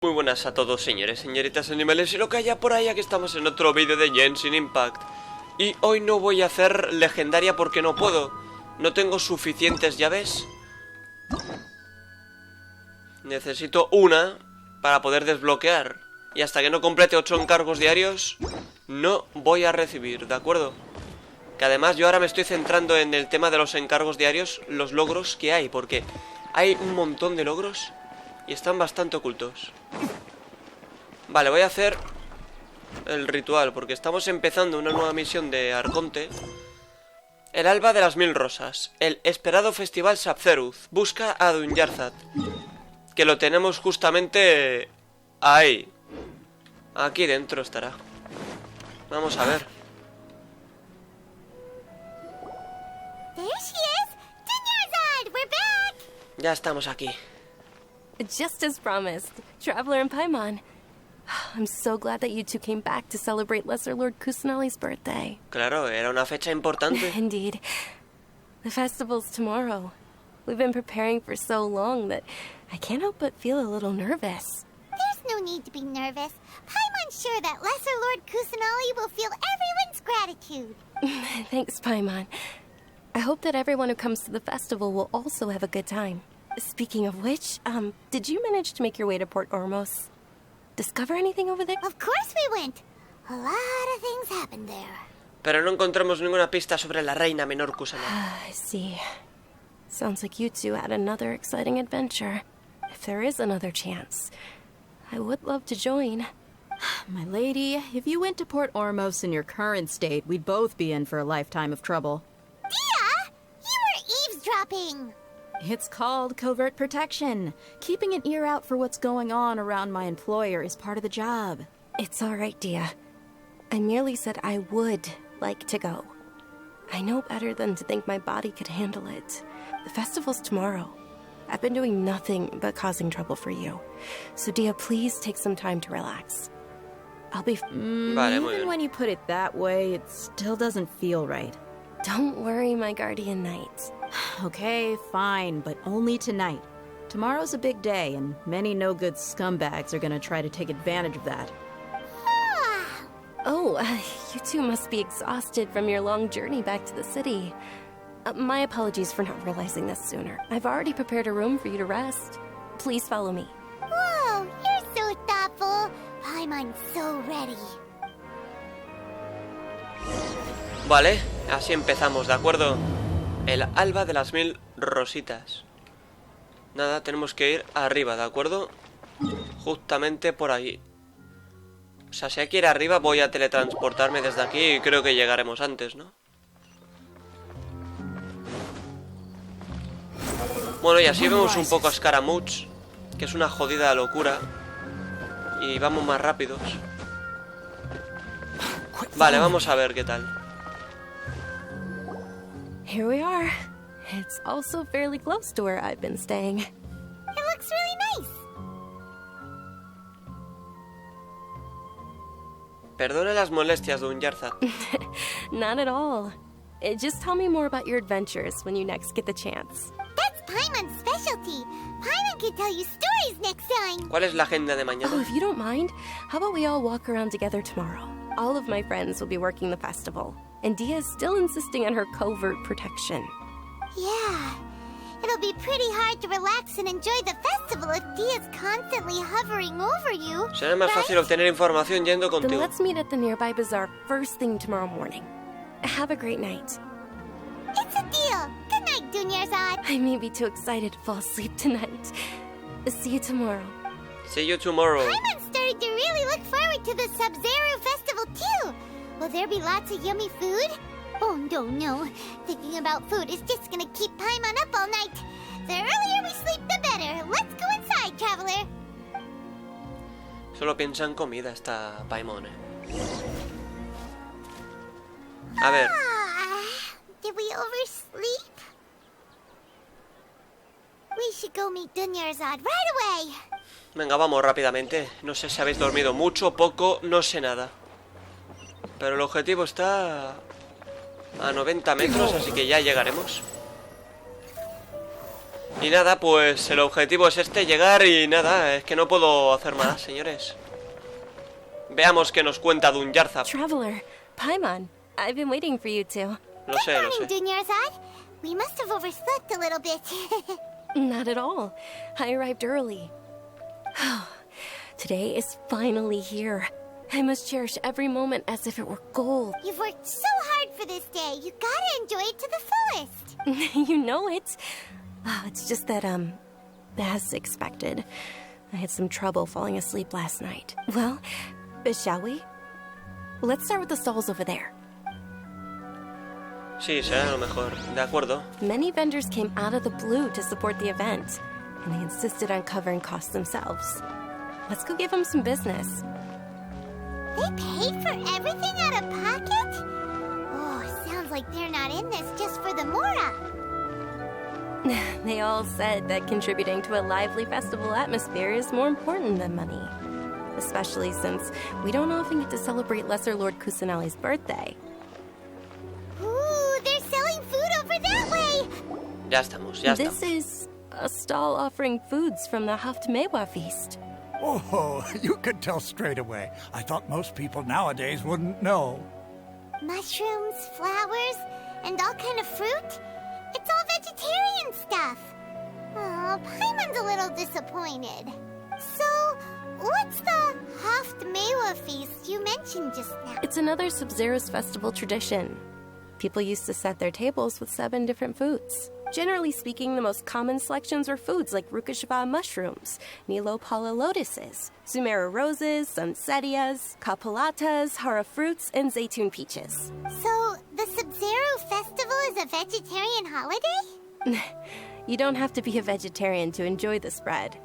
Muy buenas a todos, señores, señoritas, animales y lo que haya por ahí. Aquí estamos en otro vídeo de Genshin Impact. Y hoy no voy a hacer legendaria porque no puedo. No tengo suficientes llaves. Necesito una para poder desbloquear. Y hasta que no complete 8 encargos diarios, no voy a recibir, ¿de acuerdo? Que además yo ahora me estoy centrando en el tema de los encargos diarios, los logros que hay, porque hay un montón de logros y están bastante ocultos. Vale, voy a hacer el ritual, porque estamos empezando una nueva misión de Arconte. El alba de las 1000 rosas. El esperado festival Sabzeruz. Busca a Dunyarzad, que lo tenemos justamente ahí. Aquí dentro estará. Vamos a ver. Ya estamos aquí. Just as promised, Traveler and Paimon. I'm so glad that you two came back to celebrate Lesser Lord Kusanali's birthday. Claro, era una fecha importante. Indeed. The festival's tomorrow. We've been preparing for so long that I can't help but feel a little nervous. There's no need to be nervous. Paimon's sure that Lesser Lord Kusanali will feel everyone's gratitude. Thanks, Paimon. I hope that everyone who comes to the festival will also have a good time. Speaking of which, did you manage to make your way to Port Ormos? Discover anything over there? Of course we went. A lot of things happened there. Pero no encontramos ninguna pista sobre la reina menor Kusanali. I see. Sounds like you two had another exciting adventure. If there is another chance, I would love to join. My lady, if you went to Port Ormos in your current state, we'd both be in for a lifetime of trouble. Dia! You were eavesdropping! It's called covert protection. Keeping an ear out for what's going on around my employer is part of the job. It's all right, Dia. I merely said I would like to go. I know better than to think my body could handle it. The festival's tomorrow. I've been doing nothing but causing trouble for you. So, Dia, please take some time to relax. I'll be... Vale, muy Even bien. when you put it that way, it still doesn't feel right. Don't worry, my guardian knight. Okay, fine, but only tonight. Tomorrow's a big day, and many no-good scumbags are gonna try to take advantage of that. Oh, you two must be exhausted from your long journey back to the city. My apologies for not realizing this sooner. I've already prepared a room for you to rest. Please follow me. Whoa, you're so thoughtful. Paimon's so ready. Vale, así empezamos, ¿de acuerdo? El alba de las 1000 rositas. Nada, tenemos que ir arriba, ¿de acuerdo? Justamente por ahí. O sea, si hay que ir arriba voy a teletransportarme desde aquí y creo que llegaremos antes, ¿no? Bueno, y así vemos un poco a Scaramouche, que es una jodida locura. Y vamos más rápidos. Vale, vamos a ver qué tal. Here we are. It's also fairly close to where I've been staying. It looks really nice. Perdone las molestias, Dunyarzad. Not at all. Just tell me more about your adventures when you next get the chance. That's Paimon's specialty. Paimon can tell you stories next time. ¿Cuál es la agenda de Oh, mañana? if you don't mind, how about we all walk around together tomorrow? All of my friends will be working the festival, and Dia's still insisting on her covert protection. Yeah. It'll be pretty hard to relax and enjoy the festival if Dia's constantly hovering over you. Será más fácil obtener información yendo Then contigo. let's meet at the nearby bazaar first thing tomorrow morning. Have a great night. It's a deal. Good night, Dunyarzad. I may be too excited to fall asleep tonight. See you tomorrow. See you tomorrow. Paimon's starting to really look forward to the Sub-Zero festival too. Will there be lots of yummy food? Oh, no. Thinking about food is just gonna keep Paimon up all night. The earlier we sleep, the better. Let's go inside, traveler. Solo piensa en comida esta Paimon, A ver, Did we oversleep? We should go meet Dunyarzad right away. venga, vamos rápidamente. No sé si habéis dormido mucho, poco, no sé nada. Pero el objetivo está a 90 metros, así que ya llegaremos. Y nada, pues el objetivo es este, llegar y nada, es que no puedo hacer más, señores. Veamos qué nos cuenta Dunyarzab. Traveler, Paimon, I've been waiting for you two. Lo sé, lo sé. Dunyarzad. We must have overslept a little bit. Not at all. I arrived early. Today is finally here. I must cherish every moment as if it were gold. You've worked so hard for this day. You gotta enjoy it to the fullest. You know it. Oh, it's just that, as expected, I had some trouble falling asleep last night. Well, shall we? Let's start with the stalls over there. Sí, será lo mejor. De acuerdo. Many vendors came out of the blue to support the event, and they insisted on covering costs themselves. Let's go give them some business. They paid for everything out of pocket? Oh, sounds like they're not in this just for the Mora. They all said that contributing to a lively festival atmosphere is more important than money. Especially since we don't often get to celebrate Lesser Lord Kusanali's birthday. Ooh, they're selling food over that way! Ya estamos, ya This estamos. is a stall offering foods from the Haftmewa feast. Oh, you could tell straight away. I thought most people nowadays wouldn't know. Mushrooms, flowers, and all kind of fruit? It's all vegetarian stuff. Oh, Paimon's a little disappointed. So, what's the Haftmewa feast you mentioned just now? It's another Sub-Zero's festival tradition. People used to set their tables with 7 different foods. Generally speaking, the most common selections were foods like Rukashava mushrooms, Nilopala lotuses, Sumera roses, Sunsetias, Kapalatas, Hara fruits, and Zaytun peaches. So, the Sub-Zero festival is a vegetarian holiday? You don't have to be a vegetarian to enjoy the spread.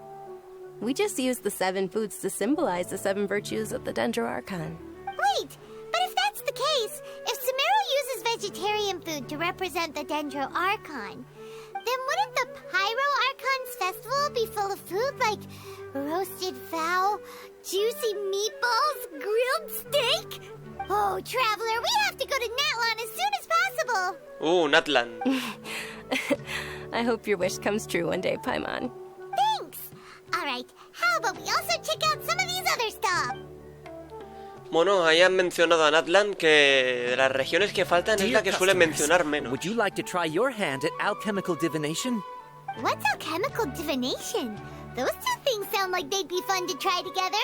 We just use the 7 foods to symbolize the 7 virtues of the Dendro Archon. Wait, but if that's the case, if Sumero uses vegetarian food to represent the Dendro Archon, then wouldn't the Pyro Archon's festival be full of food like roasted fowl, juicy meatballs, grilled steak? Oh, Traveler, we have to go to Natlan as soon as possible! Natlan. I hope your wish comes true one day, Paimon. Thanks! Alright, how about we also check out some of these other stalls? Bueno, ahí han mencionado a Natlan, que de las regiones que faltan es Dear la que suele customers, mencionar menos. Would you like to try your hand at alchemical divination? What's alchemical divination? Those two things sound like they'd be fun to try together.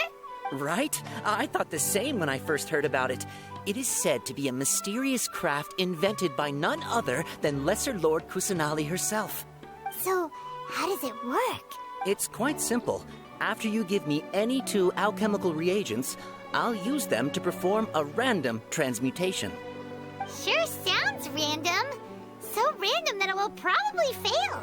Right? I thought the same when I first heard about it. It is said to be a mysterious craft invented by none other than Lesser Lord Kusanali herself. So, how does it work? It's quite simple. After you give me any 2 alchemical reagents, I'll use them to perform a random transmutation. Sure sounds random. So random that it will probably fail.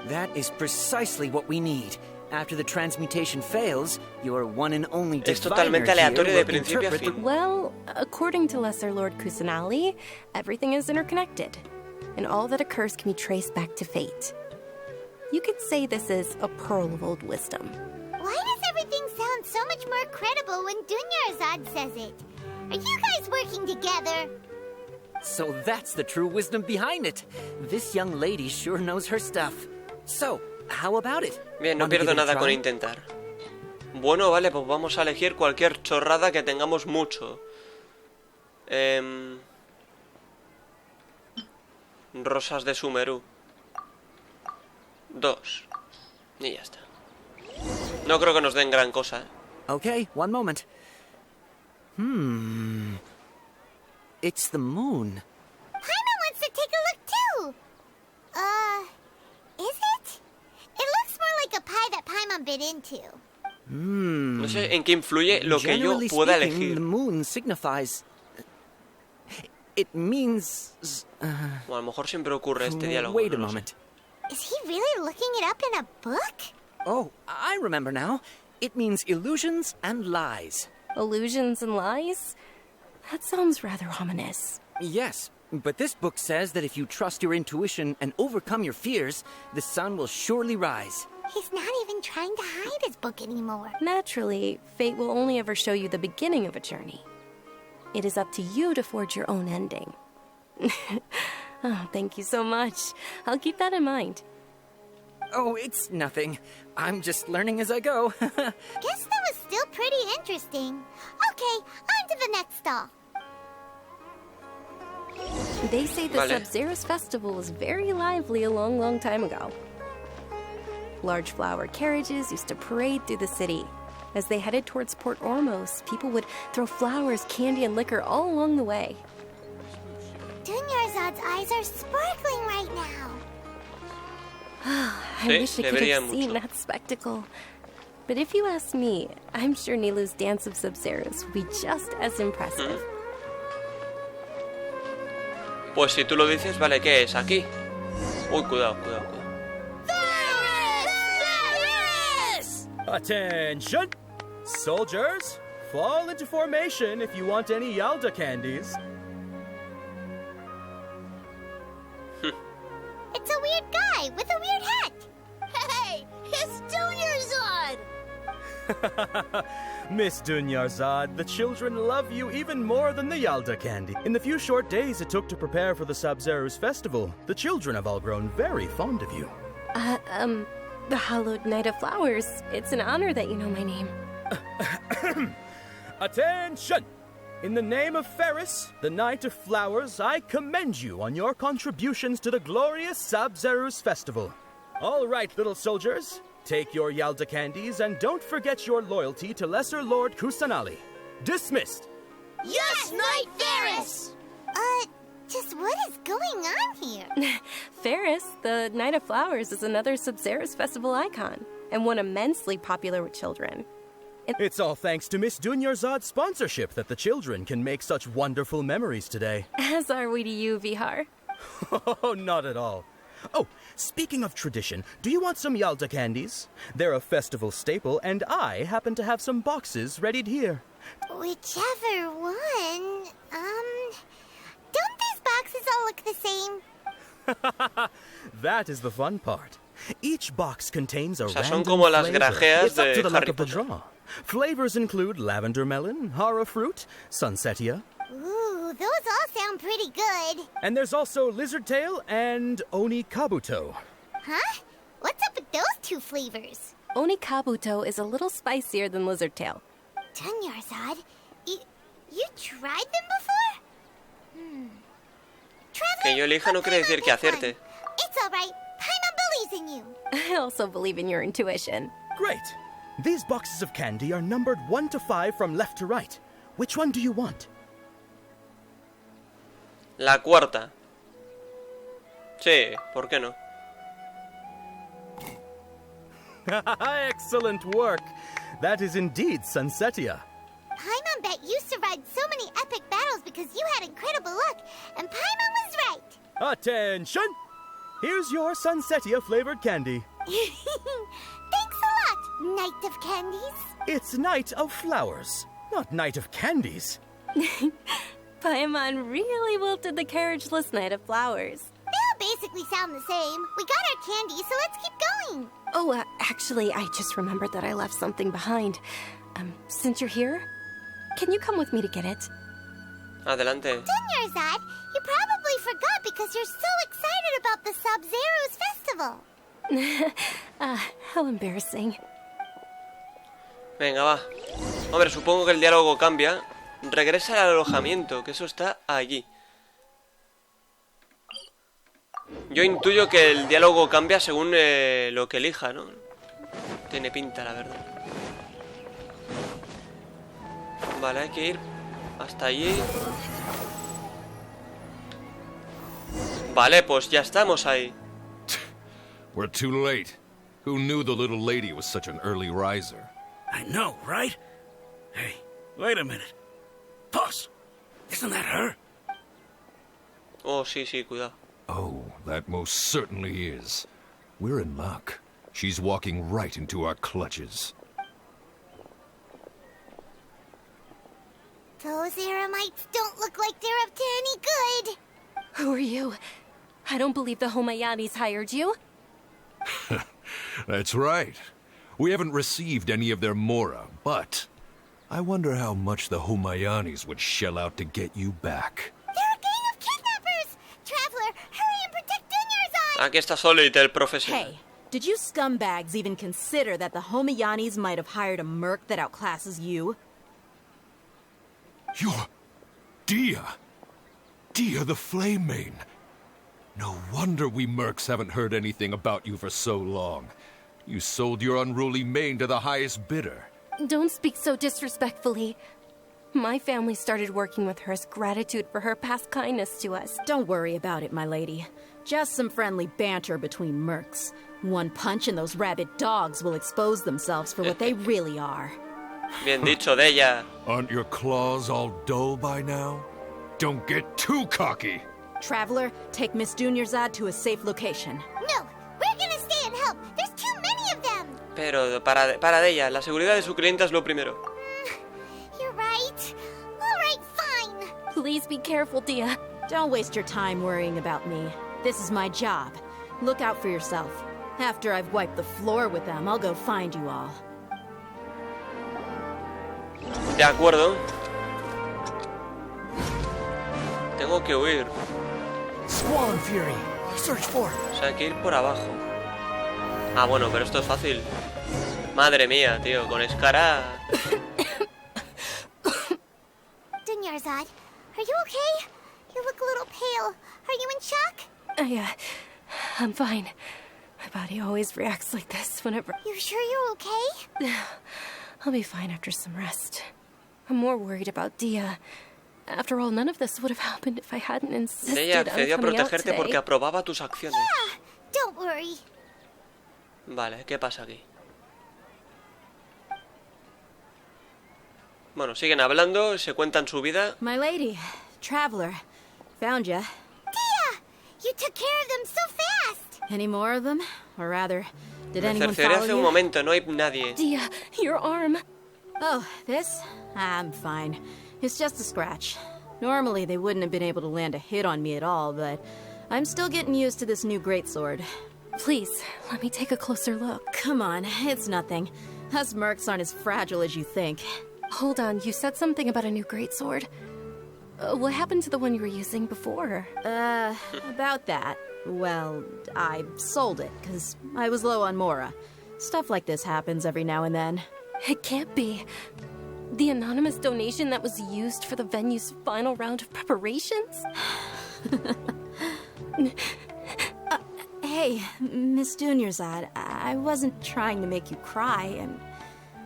That is precisely what we need. After the transmutation fails, your one and only Es diviner totalmente here aleatorio de will principio a interpret the fin. Well, according to Lesser Lord Kusanali, everything is interconnected, and all that occurs can be traced back to fate. You could say this is a pearl of old wisdom. Why does everything sound so much more credible when Dunyarzad says it? Are you guys working together? So that's the true wisdom behind it. This young lady sure knows her stuff. So, how about it? Bien, no Want to pierdo give it a nada con try? intentar. Bueno, vale, pues vamos a elegir cualquier chorrada que tengamos mucho. Rosas de Sumeru. 2. Y ya está. No creo que nos den gran cosa, ¿eh? Okay, one moment. It's the moon. Paimon wants to take a look too. Is it? It looks more like a pie that Paimon bit into. No sé en qué influye lo que yo Generally pueda speaking, elegir. the moon signifies... It means... O a lo mejor siempre ocurre este diálogo. Wait a no lo sé. moment. Is he really looking it up in a book? Oh, I remember now. It means illusions and lies. Illusions and lies? That sounds rather ominous. Yes, but this book says that if you trust your intuition and overcome your fears, the sun will surely rise. He's not even trying to hide his book anymore. Naturally, fate will only ever show you the beginning of a journey. It is up to you to forge your own ending. Oh, thank you so much. I'll keep that in mind. Oh, it's nothing. I'm just learning as I go. Guess that was still pretty interesting. Okay, on to the next stall. They say the Vale. Sub-Zero's festival was very lively a long, long time ago. Large flower carriages used to parade through the city. As they headed towards Port Ormos, people would throw flowers, candy, and liquor all along the way. Dunyarzad's eyes are sparkling right now. I Sí, wish I could deberían have seen mucho. that spectacle. But if you ask me, I'm sure Nilu's dance of Sub-Zeros would be just as impressive. Pues si tú lo dices, vale, ¿qué es? ¿Aquí? Uy, cuidado, cuidado, cuidado. Attention! Soldiers, fall into formation if you want any Yalda candies. It's a weird guy with a weird hat. Hey, it's Dunyarzad! Miss Dunyarzad, the children love you even more than the Yalda candy. In the few short days it took to prepare for the Sub-Zero's festival, the children have all grown very fond of you. The hallowed Night of Flowers. It's an honor that you know my name. Attention! In the name of Ferris, the Knight of Flowers, I commend you on your contributions to the glorious Sub-Zero's festival. All right, little soldiers, take your Yalda candies and don't forget your loyalty to Lesser Lord Kusanali. Dismissed! Yes, Knight Ferris! Just what is going on here? Ferris, the Night of Flowers, is another Sub-Zero's festival icon, and one immensely popular with children. It's all thanks to Miss Dunyarzad's sponsorship that the children can make such wonderful memories today. As are we to you, Vihar. Oh, not at all. Oh, speaking of tradition, do you want some Yalda candies? They're a festival staple, and I happen to have some boxes readied here. Whichever one. Don't these boxes all look the same? That is the fun part. Each box contains a sea, son random como las flavor. grajeas It's up de to the luck Harry of the Potter. draw. Flavors include lavender melon, hara fruit, sunsetia, Ooh, those all sound pretty good. and there's also lizard tail and oni kabuto. Huh? What's up with those two flavors? Oni Kabuto is a little spicier than Lizard Tail. Dunyarzad, you tried them before? Traveler, Que yo elija no quiere decir que acierte. It's all right. Paimon believes in you. I also believe in your intuition. Great. These boxes of candy are numbered 1 to 5 from left to right. Which one do you want? La cuarta. Sí, ¿por qué no? Excellent work. That is indeed sunsetia. Paimon bet you survived so many epic battles because you had incredible luck, and Paimon was right. Attention! Here's your sunsetia flavored candy. Thanks a lot, Knight of Candies. It's Night of Flowers, not Night of Candies. Paimon really wilted the carriageless Night of Flowers. They all basically sound the same. We got our candy, so let's keep going. Oh, actually, I just remembered that I left something behind. Since you're here, can you come with me to get it? Adelante. Dunyarzad, you probably forgot because you're so excited about the Sub-Zero's festival. How embarrassing. Venga, va. Hombre, supongo que el diálogo cambia. Regresa al alojamiento, que eso está allí. Yo intuyo que el diálogo cambia según lo que elija, ¿no? Tiene pinta, la verdad. Vale, hay que ir hasta allí. Vale, pues ya estamos ahí. We're too late. Who knew the little lady was such an early riser? I know, right? Hey, wait a minute. Pause. Isn't that her? Oh, sí, sí, cuidado. Oh, that most certainly is. We're in luck. She's walking right into our clutches. Those Eremites don't look like they're up to any good. Who are you? I don't believe the Homayanis hired you. That's right. We haven't received any of their mora, but I wonder how much the Homayanis would shell out to get you back. They're a gang of kidnappers! Traveler, hurry and protect Dunyarzad! Aquí está Solid, el profesor. Hey, Did you scumbags even consider that the Homayanis might have hired a merc that outclasses you? You're... Dia! Dia the Flame Mane! No wonder we mercs haven't heard anything about you for so long. You sold your unruly mane to the highest bidder. Don't speak so disrespectfully. My family started working with her as gratitude for her past kindness to us. Don't worry about it, my lady. Just some friendly banter between mercs. One punch and those rabid dogs will expose themselves for what they really are. Bien dicho de ella. Aren't your claws all dull by now? Don't get too cocky! Traveler, take Miss Dunyarzad to a safe location. No, we're gonna stay and help. There's too many of them. Pero para de ella, la seguridad de su clienta es lo primero. You're right. All right, fine. Please be careful, Dia. Don't waste your time worrying about me. This is my job. Look out for yourself. After I've wiped the floor with them, I'll go find you all. De acuerdo. Tengo que huir. Swan Fury! Search for it! O sea, hay que ir por abajo. Ah, bueno, pero esto es fácil. Madre mía, tío, con Escara... Dunyarzad, are you okay? You look a little pale. Are you in shock? I'm fine. My body always reacts like this whenever... You sure you're okay? I'll be fine after some rest. I'm more worried about Dia. After all, none of this would have happened if I hadn't insisted Ella on accedió a coming out protegerte today. porque aprobaba tus acciones. Yeah, don't worry. Vale, ¿qué pasa aquí? Bueno, siguen hablando, se cuentan su vida. My lady, Traveler, found ya. Dia! You took care of them so fast! Any more of them? Or rather, did Me anyone cercioré follow hace un you? momento, no hay nadie. Dia, your arm. Oh, this? I'm fine. It's just a scratch. Normally, they wouldn't have been able to land a hit on me at all, but I'm still getting used to this new greatsword. Please, let me take a closer look. Come on, it's nothing. Us mercs aren't as fragile as you think. Hold on, you said something about a new greatsword. What happened to the one you were using before? About that. Well, I sold it, because I was low on Mora. Stuff like this happens every now and then. It can't be. The anonymous donation that was used for the venue's final round of preparations? Hey, Miss Dunyarzad, I wasn't trying to make you cry, and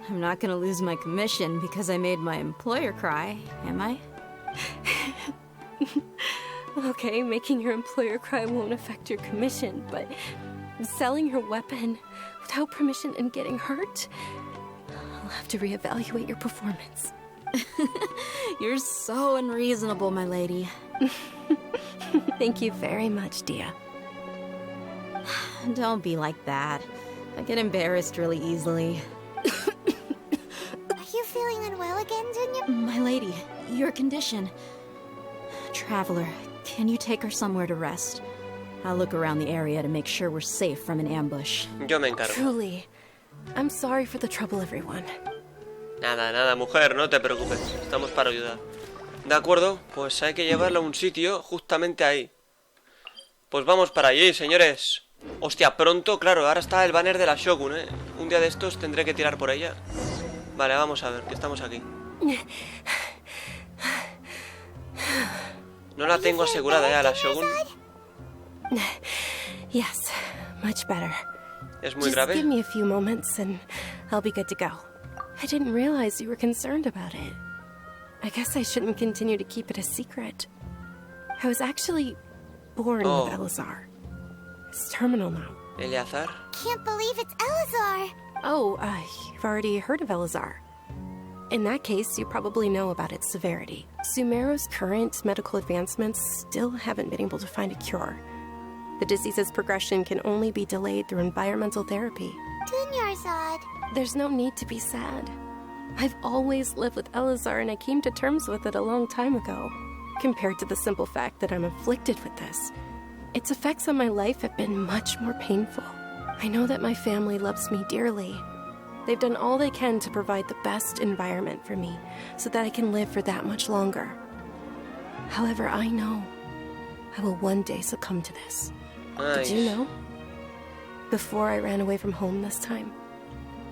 I'm not gonna lose my commission because I made my employer cry, am I? Okay, making your employer cry won't affect your commission, but selling your weapon without permission and getting hurt? I'll have to reevaluate your performance. You're so unreasonable, my lady. Thank you very much, Dia. Don't be like that. I get embarrassed really easily. Are you feeling unwell again, Dunya? My lady, your condition. Traveler, can you take her somewhere to rest? I'll look around the area to make sure we're safe from an ambush. Yo me encargo. Truly, I'm sorry for the trouble, everyone. Nada, mujer, no te preocupes. Estamos para ayudar. De acuerdo, pues hay que llevarla a un sitio justamente ahí. Pues vamos para allí, señores. Hostia, pronto, claro, ahora está el banner de la Shogun, ¿eh? Un día de estos tendré que tirar por ella. Vale, vamos a ver, que estamos aquí. No la tengo asegurada ya, la Shogun. Yes, much better. Es muy Just grave. give me a few moments and I'll be good to go. I didn't realize you were concerned about it. I guess I shouldn't continue to keep it a secret. I was actually born with Elazar. It's terminal now. Eleazar. Can't believe it's Elazar. Oh, you've already heard of Elazar. In that case, you probably know about its severity. Sumeru's current medical advancements still haven't been able to find a cure. The disease's progression can only be delayed through environmental therapy. Dunyarzad. There's no need to be sad. I've always lived with Elazar and I came to terms with it a long time ago. Compared to the simple fact that I'm afflicted with this, its effects on my life have been much more painful. I know that my family loves me dearly. They've done all they can to provide the best environment for me so that I can live for that much longer. However, I know I will one day succumb to this. Did you know? before I ran away from home this time.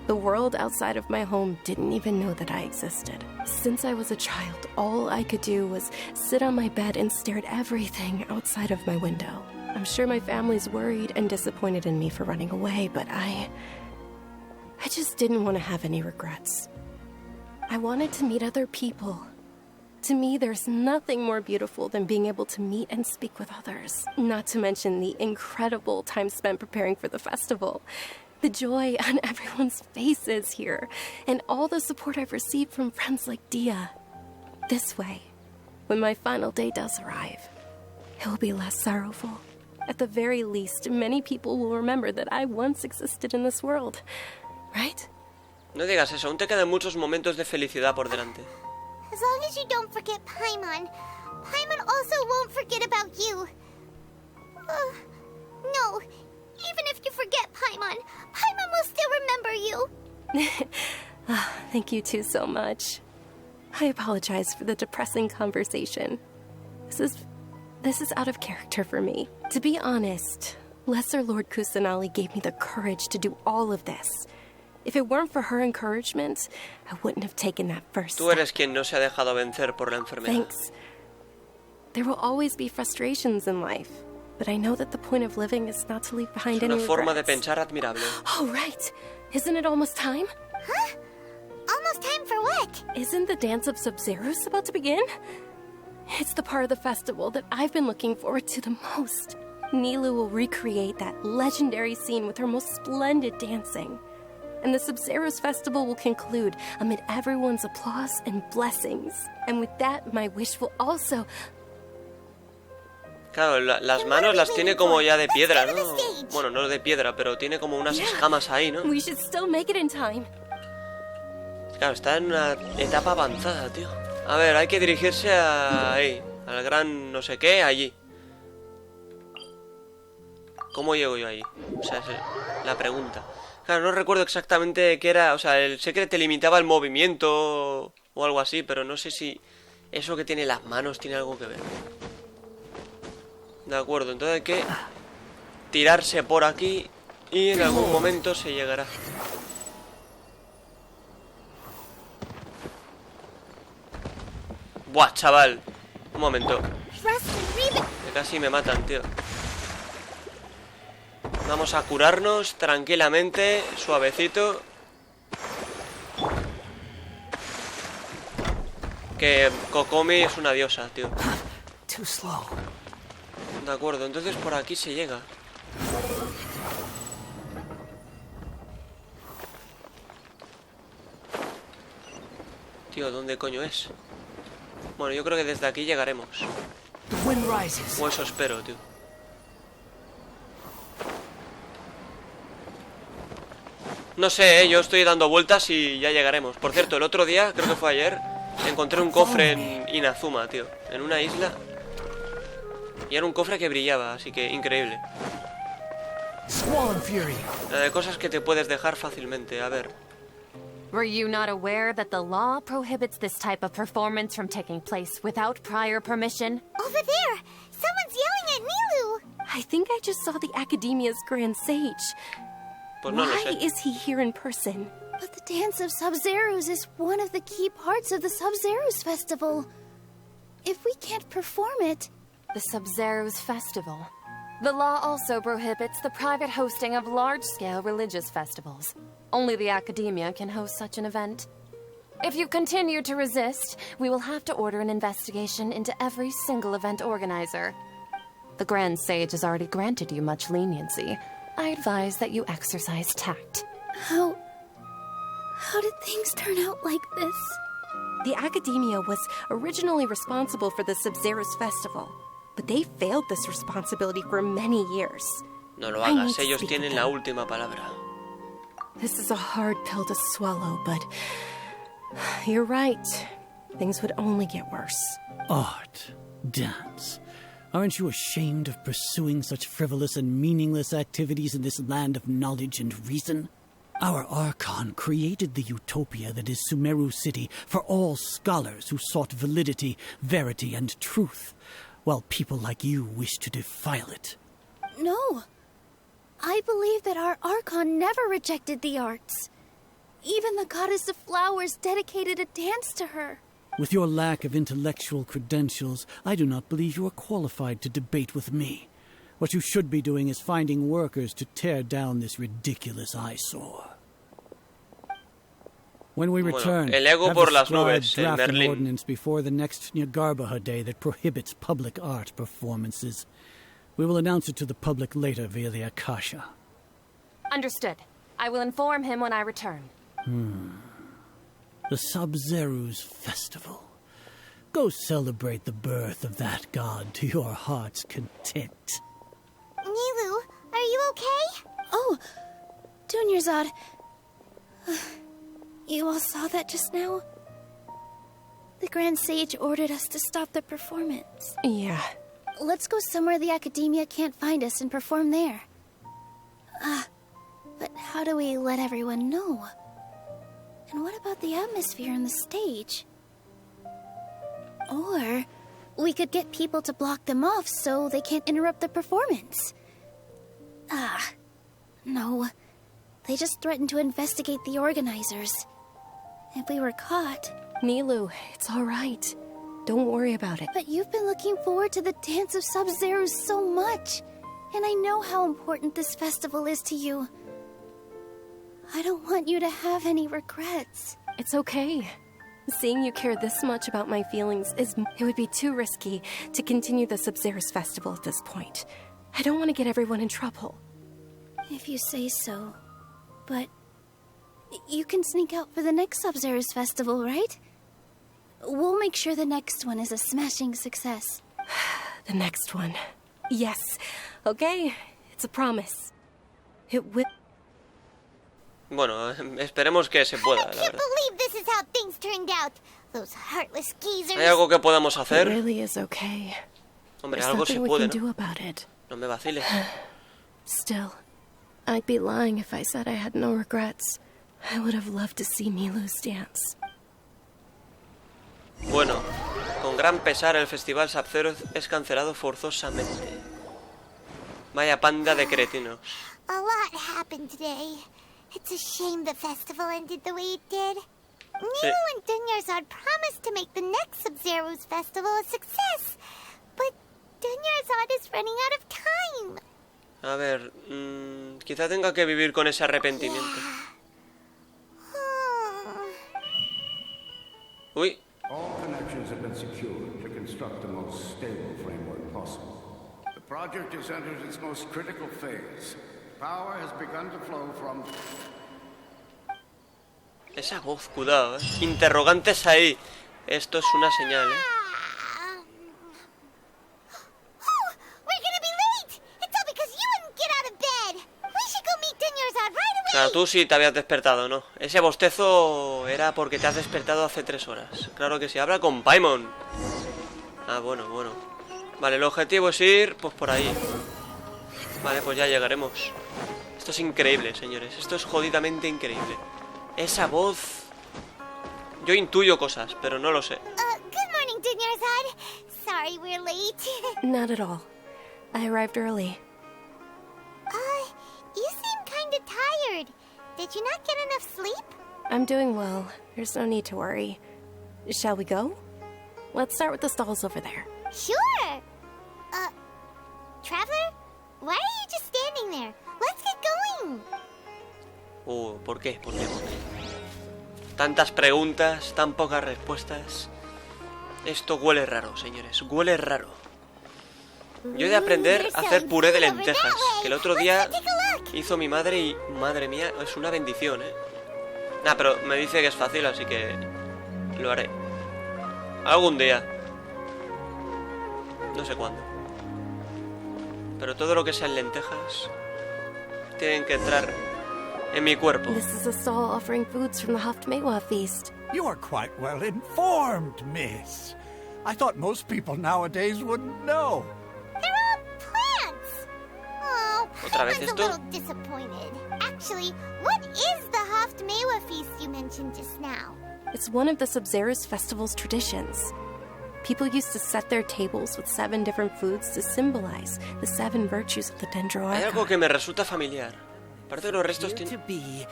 The world outside of my home didn't even know that I existed. Since I was a child, all I could do was sit on my bed and stare at everything outside of my window. I'm sure my family's worried and disappointed in me for running away, but I just didn't want to have any regrets. I wanted to meet other people. To me, there's nothing more beautiful than being able to meet and speak with others. Not to mention the incredible time spent preparing for the festival. The joy on everyone's faces here, and all the support I've received from friends like Dia. This way, when my final day does arrive, it will be less sorrowful. At the very least, many people will remember that I once existed in this world, right? No digas eso, aún te quedan muchos momentos de felicidad por delante. As long as you don't forget Paimon, Paimon also won't forget about you. No. Even if you forget Paimon, Paimon will still remember you. Thank you two so much. I apologize for the depressing conversation. This is out of character for me. To be honest, Lesser Lord Kusanali gave me the courage to do all of this. If it weren't for her encouragement, I wouldn't have taken that first step. Tú eres quien no se ha dejado vencer por la enfermedad. Thanks. There will always be frustrations in life. But I know that the point of living is not to leave behind any regrets. Es una forma de pensar admirable. Oh, right. Isn't it almost time? Huh? Almost time for what? Isn't the dance of Sub-Zeros about to begin? It's the part of the festival that I've been looking forward to the most. Nilu will recreate that legendary scene with her most splendid dancing. And the Sub-Zeros festival will conclude amid everyone's applause and blessings. And with that, my wish will also... Claro, las manos las tiene como ya de piedra, ¿no? Bueno, no de piedra, pero tiene como unas escamas ahí, ¿no? We should still make it in time. Claro, está en una etapa avanzada, tío. A ver, hay que dirigirse a ahí, al gran no sé qué, allí. ¿Cómo llego yo ahí? O sea, es la pregunta. Claro, no recuerdo exactamente qué era. O sea, sé que te limitaba el movimiento o algo así, pero no sé si eso que tiene las manos tiene algo que ver. De acuerdo, entonces hay que tirarse por aquí y en algún momento se llegará. Buah, chaval. Un momento. Que casi me matan, tío. Vamos a curarnos tranquilamente, suavecito. Que Kokomi es una diosa, tío. Too slow. De acuerdo, entonces por aquí se llega. Tío, ¿dónde coño es? Bueno, yo creo que desde aquí llegaremos. O eso espero, tío. No sé, yo estoy dando vueltas y ya llegaremos. Por cierto, el otro día, creo que fue ayer, encontré un cofre en Inazuma, tío. En una isla. Y era un cofre que brillaba, así que increíble. De cosas que te puedes dejar fácilmente, a ver. Were you not aware that the law prohibits this type of performance from taking place without prior permission? Over there! Someone's yelling at Nilu! I think I just saw the Academia's Grand Sage. Pues no lo Why sé. is he here in person? But the Dance of Sub-Zeros is one of the key parts of the Sub-Zeros festival. If we can't perform it... The Sub-Zeros Festival. The law also prohibits the private hosting of large-scale religious festivals. Only the Academia can host such an event. If you continue to resist, we will have to order an investigation into every single event organizer. The Grand Sage has already granted you much leniency. I advise that you exercise tact. How did things turn out like this? The Academia was originally responsible for the Sub-Zeros festival, but they failed this responsibility for many years. No lo hagas, ellos tienen la última palabra. This is a hard pill to swallow, but you're right. Things would only get worse. Art, dance. Aren't you ashamed of pursuing such frivolous and meaningless activities in this land of knowledge and reason? Our Archon created the utopia that is Sumeru City for all scholars who sought validity, verity, and truth, while people like you wish to defile it. No. I believe that our Archon never rejected the arts. Even the goddess of flowers dedicated a dance to her. With your lack of intellectual credentials, I do not believe you are qualified to debate with me. What you should be doing is finding workers to tear down this ridiculous eyesore. When we return, el ego have por the las scribe nubes, el draft an Merlin. ordinance before the next Nyargarbaha Day that prohibits public art performances. We will announce it to the public later via the Akasha. Understood. I will inform him when I return. The Sub-Zeru's festival. Go celebrate the birth of that god to your heart's content. Nilou, are you okay? Oh, Dunyarzad. You all saw that just now? The Grand Sage ordered us to stop the performance. Yeah. Let's go somewhere the Academia can't find us and perform there. But how do we let everyone know? And what about the atmosphere on the stage? Or we could get people to block them off so they can't interrupt the performance. No. They just threatened to investigate the organizers. If we were caught... Nilou, it's all right. Don't worry about it. But you've been looking forward to the Dance of Sub-Zero so much. And I know how important this festival is to you. I don't want you to have any regrets. It's okay. Seeing you care this much about my feelings it would be too risky to continue the Sub-Zero's festival at this point. I don't want to get everyone in trouble. If you say so. But you can sneak out for the next Sub-Zero's festival, right? We'll make sure the next one is a smashing success. The next one. Yes. Okay. It's a promise. It will... Bueno, esperemos que se pueda, la I can't verdad. believe this is how things turned out. Those heartless geezers. ¿Hay algo que podamos hacer? It really is okay. Hombre, There's algo se nothing we puede, can ¿no? do about it. No me vaciles. Still, I'd be lying if I said I had no regrets. I would have loved to see Nilou's dance. Bueno, con gran pesar el festival Sub-Zero es cancelado forzosamente. Vaya panda de cretinos. A lot happened today. It's a shame the festival ended the way it did. Nilou and Dunyarzad promised to make the next Sub-Zero's festival a success. But Dunyarzad is running out of time. A ver, quizá tenga que vivir con ese arrepentimiento. Uy. All connections have been secured to construct the most stable framework possible. The project has entered its most critical phase. Power has begun to flow from... Esa voz, cuidado, Interrogantes ahí. Esto es una señal, We're gonna be late. It's all because you wouldn't get out of bed. We should go meet Dunyarzad right away. Claro, tú sí te habías despertado, ¿no? Ese bostezo era porque te has despertado hace 3 horas. Claro que sí, habla con Paimon. Ah, bueno. Vale, el objetivo es ir, pues por ahí. Vale, pues ya llegaremos. Esto es increíble, señores. Esto es jodidamente increíble. Esa voz... Yo intuyo cosas, pero no lo sé. Good morning, Dunyarzad. Sorry we're late. Not at all. I arrived early. You seem kinda tired. Did you not get enough sleep? I'm doing well. There's no need to worry. Shall we go? Let's start with the stalls over there. Sure. Traveler? Why are you just standing there? Let's get going. ¿Por qué? ¿Por qué? Tantas preguntas, tan pocas respuestas. Esto huele raro, señores. Huele raro. Yo he de aprender a hacer puré de lentejas, que el otro día hizo mi madre y... Madre mía, es una bendición, Nah, pero me dice que es fácil, así que... Lo haré. Algún día. No sé cuándo. Pero todo lo que sean lentejas... Tienen que entrar... en mi cuerpo. This is a stall offering foods from the Haftmewa feast. You are quite well informed, miss. I thought most people nowadays wouldn't know. They're all plants. Oh, ¿Otra vez I was esto? a little disappointed. Actually, what is the Haftmewa feast you mentioned just now? It's one of the Sub-Zero's festival's traditions. People used to set their tables with 7 different foods to symbolize the 7 virtues of the Dendro Hay algo Archon. que me resulta familiar. Aparte de los restos tienen...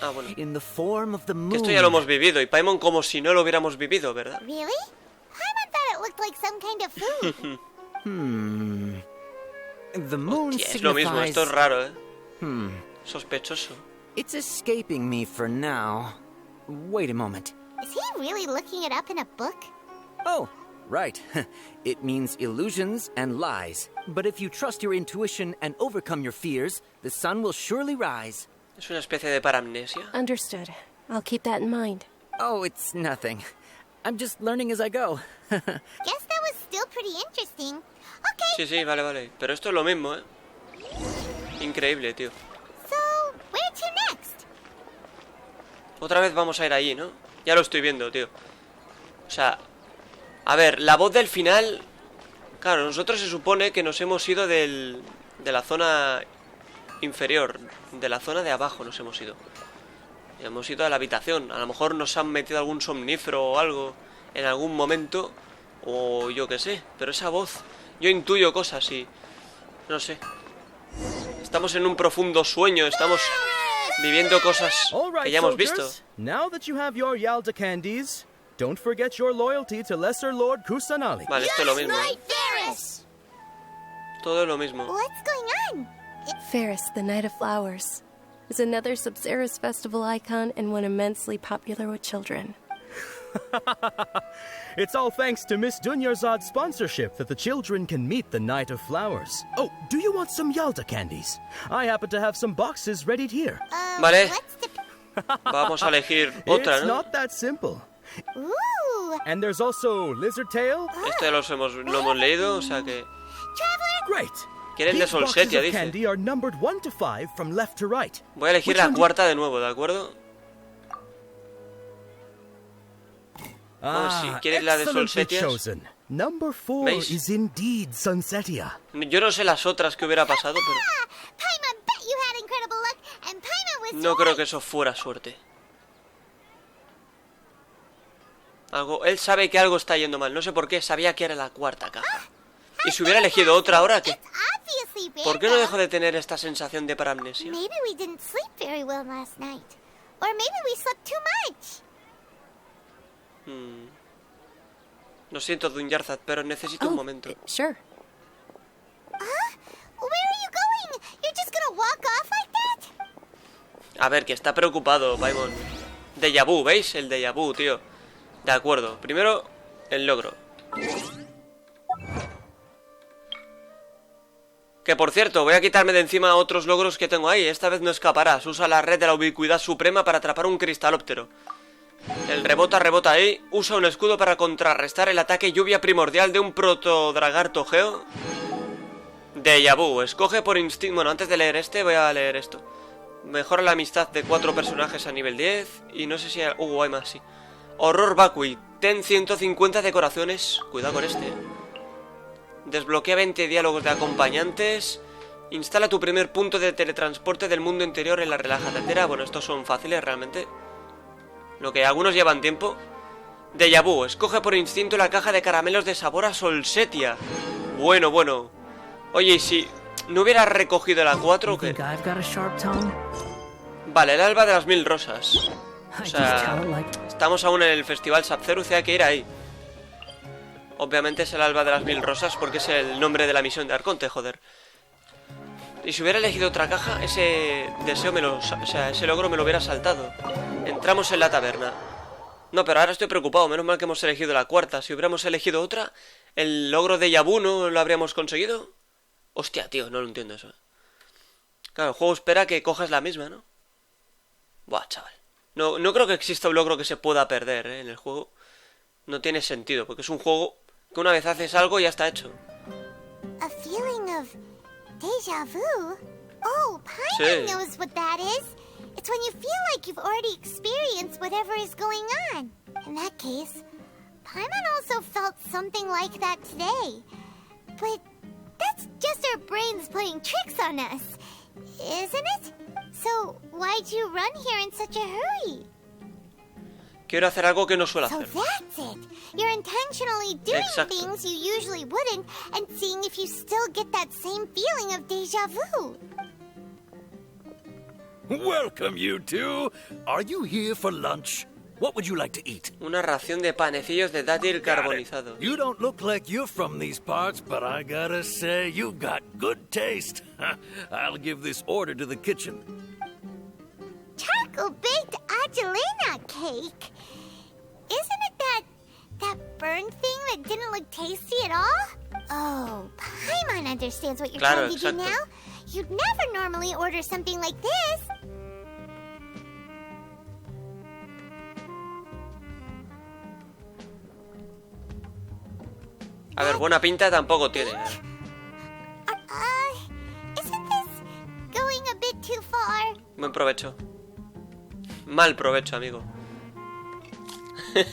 Ah, bueno. In the form of the moon. Que esto ya lo hemos vivido. Y Paimon como si no lo hubiéramos vivido, ¿verdad? Really? Paimon thought it looked like some kind of food. The moon Hostia, es lo mismo. Esto es raro, ¿eh? Hmm. Sospechoso. It's escaping me for now. Wait a moment. Is he really looking it up in a book? Oh, right. It means illusions and lies. But if you trust your intuition and overcome your fears, the sun will surely rise. Es una especie de paramnesia. Understood. I'll keep that in mind. Oh, it's nothing. I'm just learning as I go. Guess that was still pretty interesting. Okay. Sí, sí, vale, vale. Pero esto es lo mismo, ¿eh? Increíble, tío. So, where to next? Otra vez vamos a ir allí, ¿no? Ya lo estoy viendo, tío. O sea... A ver, la voz del final... Claro, nosotros se supone que nos hemos ido de la zona inferior. De la zona de abajo nos hemos ido. Hemos ido a la habitación. A lo mejor nos han metido algún somnífero o algo en algún momento. O yo qué sé. Pero esa voz... Yo intuyo cosas y... No sé. Estamos en un profundo sueño. Estamos viviendo cosas que ya hemos visto. Now that you have your Yalda candies, don't forget your loyalty to Lesser Lord Kusanali. Vale, esto es lo mismo. Todo es lo mismo. What's going on? Ferris, the Night of Flowers, is another Sub-Zerus festival icon and one immensely popular with children. It's all thanks to Miss Dunyarzad's sponsorship that the children can meet the Night of Flowers. Oh, do you want some Yalda candies? I happen to have some boxes ready here. Vale. Vamos a elegir otra, It's ¿no? not that simple. Ooh. And there's also Lizard Tail. Esto ya lo hemos leído, o sea que... Great. Quiere el de These boxes Solsetia, of dice. candy are numbered 1 to 5 from left to right. Voy a elegir Which la one do- cuarta de nuevo, ¿de acuerdo? Vamos, si quieres la de excellently Solsetias. chosen. Number 4 ¿Veis? is indeed Sunsetia. Yo no sé las otras que hubiera pasado, pero... Paimon bet you had incredible luck, and Paimon was No creo que eso fuera suerte. Él sabe que algo está yendo mal. No sé por qué, sabía que era la cuarta caja. Y si hubiera elegido otra ahora, ¿qué? ¿Por qué no dejo de tener esta sensación de paramnesia? Maybe we didn't sleep very well last night. Or maybe we slept too much. Lo siento, Dunyarzad, pero necesito un momento. Sure. Where are you going? You're just gonna walk off like that? A ver, que está preocupado, Paimon. Déjà vu, ¿veis? El déjà vu, tío. De acuerdo. Primero, el logro. Que por cierto, voy a quitarme de encima otros logros que tengo ahí. Esta vez no escaparás. Usa la red de la ubicuidad suprema para atrapar un cristalóptero. El rebota ahí. Usa un escudo para contrarrestar el ataque lluvia primordial de un protodragarto geo. Déjà vu. Escoge por instinto... Bueno, antes de leer este, voy a leer esto. Mejora la amistad de 4 personajes a nivel 10. Y no sé si hay... hay más, sí. Horror vacui. Ten 150 decoraciones. Cuidado con este. Desbloquea 20 diálogos de acompañantes. Instala tu primer punto de teletransporte del mundo interior en la relajadera. Bueno, estos son fáciles realmente. Lo que algunos llevan tiempo. Déjà vu. Escoge por instinto la caja de caramelos de sabor a Solsetia. Bueno, bueno. Oye, ¿y si no hubiera recogido la 4 o qué? Vale, el alba de las 1000 rosas. O sea, estamos aún en el festival Sub-Zerus y hay que ir ahí. Obviamente es el alba de las 1000 rosas porque es el nombre de la misión de Arconte, joder. Y si hubiera elegido otra caja, ese deseo ese logro me lo hubiera saltado. Entramos en la taberna. No, pero ahora estoy preocupado, menos mal que hemos elegido la cuarta. Si hubiéramos elegido otra, el logro de Yabu no lo habríamos conseguido. Hostia, tío, no lo entiendo eso. Claro, el juego espera que cojas la misma, ¿no? Buah, chaval. No creo que exista un logro que se pueda perder, en el juego. No tiene sentido, porque es un juego que una vez haces algo ya está hecho. A feeling of déjà vu? Oh, Paimon knows what that is. It's when you feel like you've already experienced whatever is going on. In that case, Paimon also felt something like that today. But that's just our brains playing tricks on us, isn't it? So, why'd you run here in such a hurry? Quiero hacer algo que no suelo So hacer. that's it. You're intentionally doing Exacto. things you usually wouldn't and seeing if you still get that same feeling of déjà vu. Welcome, you two. Are you here for lunch? What would you like to eat? Una ración de panecillos de dátil carbonizado. You don't look like you're from these parts, but I gotta say, you got good taste. I'll give this order to the kitchen. Charcoal-baked Angelina cake? Isn't it that burned thing that didn't look tasty at all? Oh, Paimon understands what you're Claro, trying to do exacto. now. You'd never normally order something like this. A ver, buena pinta tampoco tiene. Isn't this going a bit too far? Buen provecho. Mal provecho, amigo.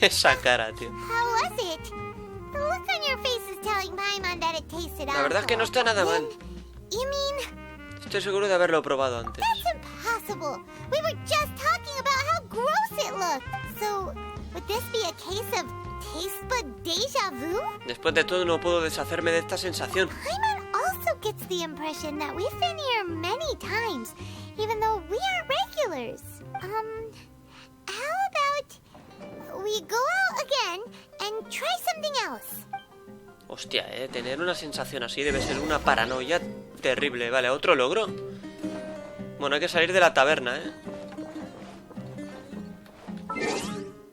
Esa cara, tío. How was it? The look on your face is telling Paimon that it tasted La verdad es que no está nada mal. You mean, Estoy seguro de haberlo probado antes. that's impossible. We were just talking about how gross it looked. So, would this be a case of taste bud déjà vu? Después de todo no puedo deshacerme de esta sensación. Paimon also gets the impression that we've been here many times, even though we aren't regulars. How about we go out again and try something else? Hostia, tener una sensación así debe ser una paranoia terrible. Vale, ¿otro logro? Bueno, hay que salir de la taberna,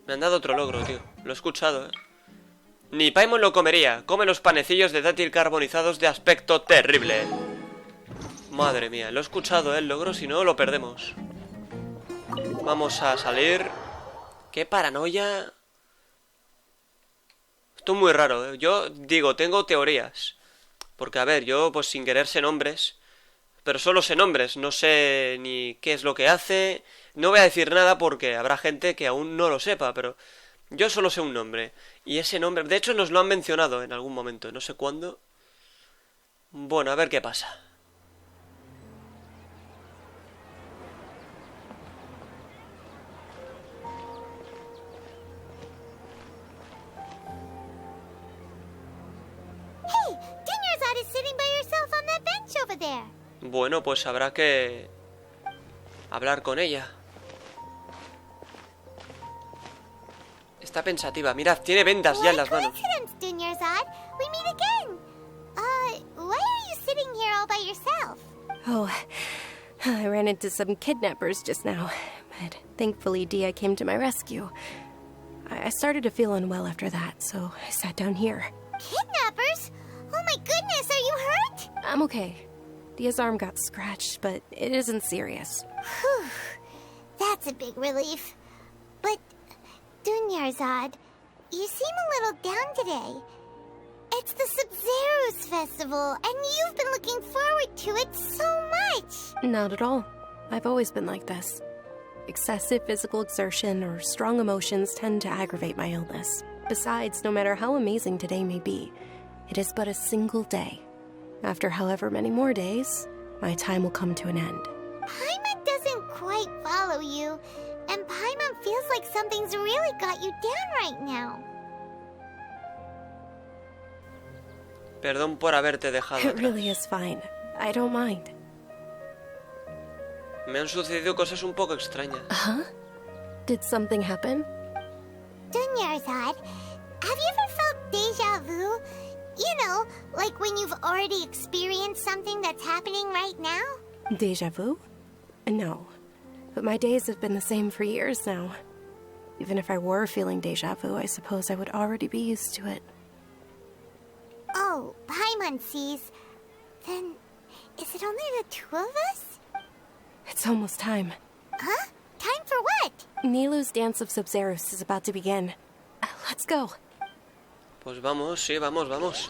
Me han dado otro logro, tío. Lo he escuchado, Ni Paimon lo comería. Come los panecillos de dátil carbonizados de aspecto terrible. Madre mía, lo he escuchado, el logro, si no lo perdemos. Vamos a salir. ¡Qué paranoia! Esto es muy raro, Yo digo, tengo teorías. Porque, a ver, yo pues sin querer sé nombres. Pero solo sé nombres, no sé ni qué es lo que hace. No voy a decir nada porque habrá gente que aún no lo sepa, pero yo solo sé un nombre. Y ese nombre, de hecho nos lo han mencionado en algún momento, no sé cuándo. Bueno, a ver qué pasa. Hey, Dinnersad is sitting by yourself on that bench over there. Bueno, pues habrá que hablar con ella. Está pensativa. Mirad, tiene vendas ya en las manos. Coincidence, Dinnersad. We meet again. Why are you sitting here all by yourself? Oh, I ran into some kidnappers just now, but thankfully Dia came to my rescue. I started to feel unwell after that, so I sat down here. Kidnappers? Oh my goodness, are you hurt? I'm okay. Dia's arm got scratched, but it isn't serious. Whew. That's a big relief. But, Dinnersad, you seem a little down today. It's the Sub-Zero's festival, and you've been looking forward to it so much. Not at all. I've always been like this. Excessive physical exertion or strong emotions tend to aggravate my illness. Besides, no matter how amazing today may be, it is but a single day. After however many more days, my time will come to an end. Paimon doesn't quite follow you, and Paimon feels like something's really got you down right now. Perdón por haberte dejado It really is fine. I don't mind. Me han sucedido cosas un poco extrañas. Huh? Did something happen? Dinnersad, have you ever felt déjà vu? You know, like when you've already experienced something that's happening right now? Deja vu? No. But my days have been the same for years now. Even if I were feeling deja vu, I suppose I would already be used to it. Oh, Paimon sees. Then, is it only the two of us? It's almost time. Huh? Time for what? Nilu's Dance of Sub-Zeros is about to begin. Let's go. Pues vamos, sí, vamos, vamos.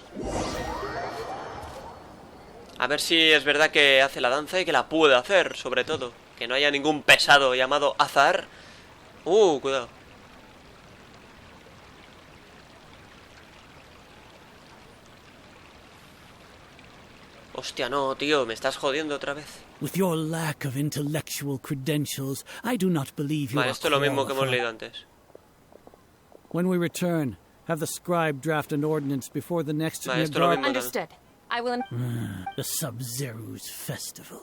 A ver si es verdad que hace la danza y que la puede hacer, sobre todo. Que no haya ningún pesado llamado Azar. Cuidado. Hostia, no, tío, me estás jodiendo otra vez. With your lack of intellectual credentials, I do not believe you Vale, are esto es lo mismo que hemos qualified. leído antes. When we return, have the scribe draft an ordinance before the next... Understood. I will... The Sub-Zero's Festival.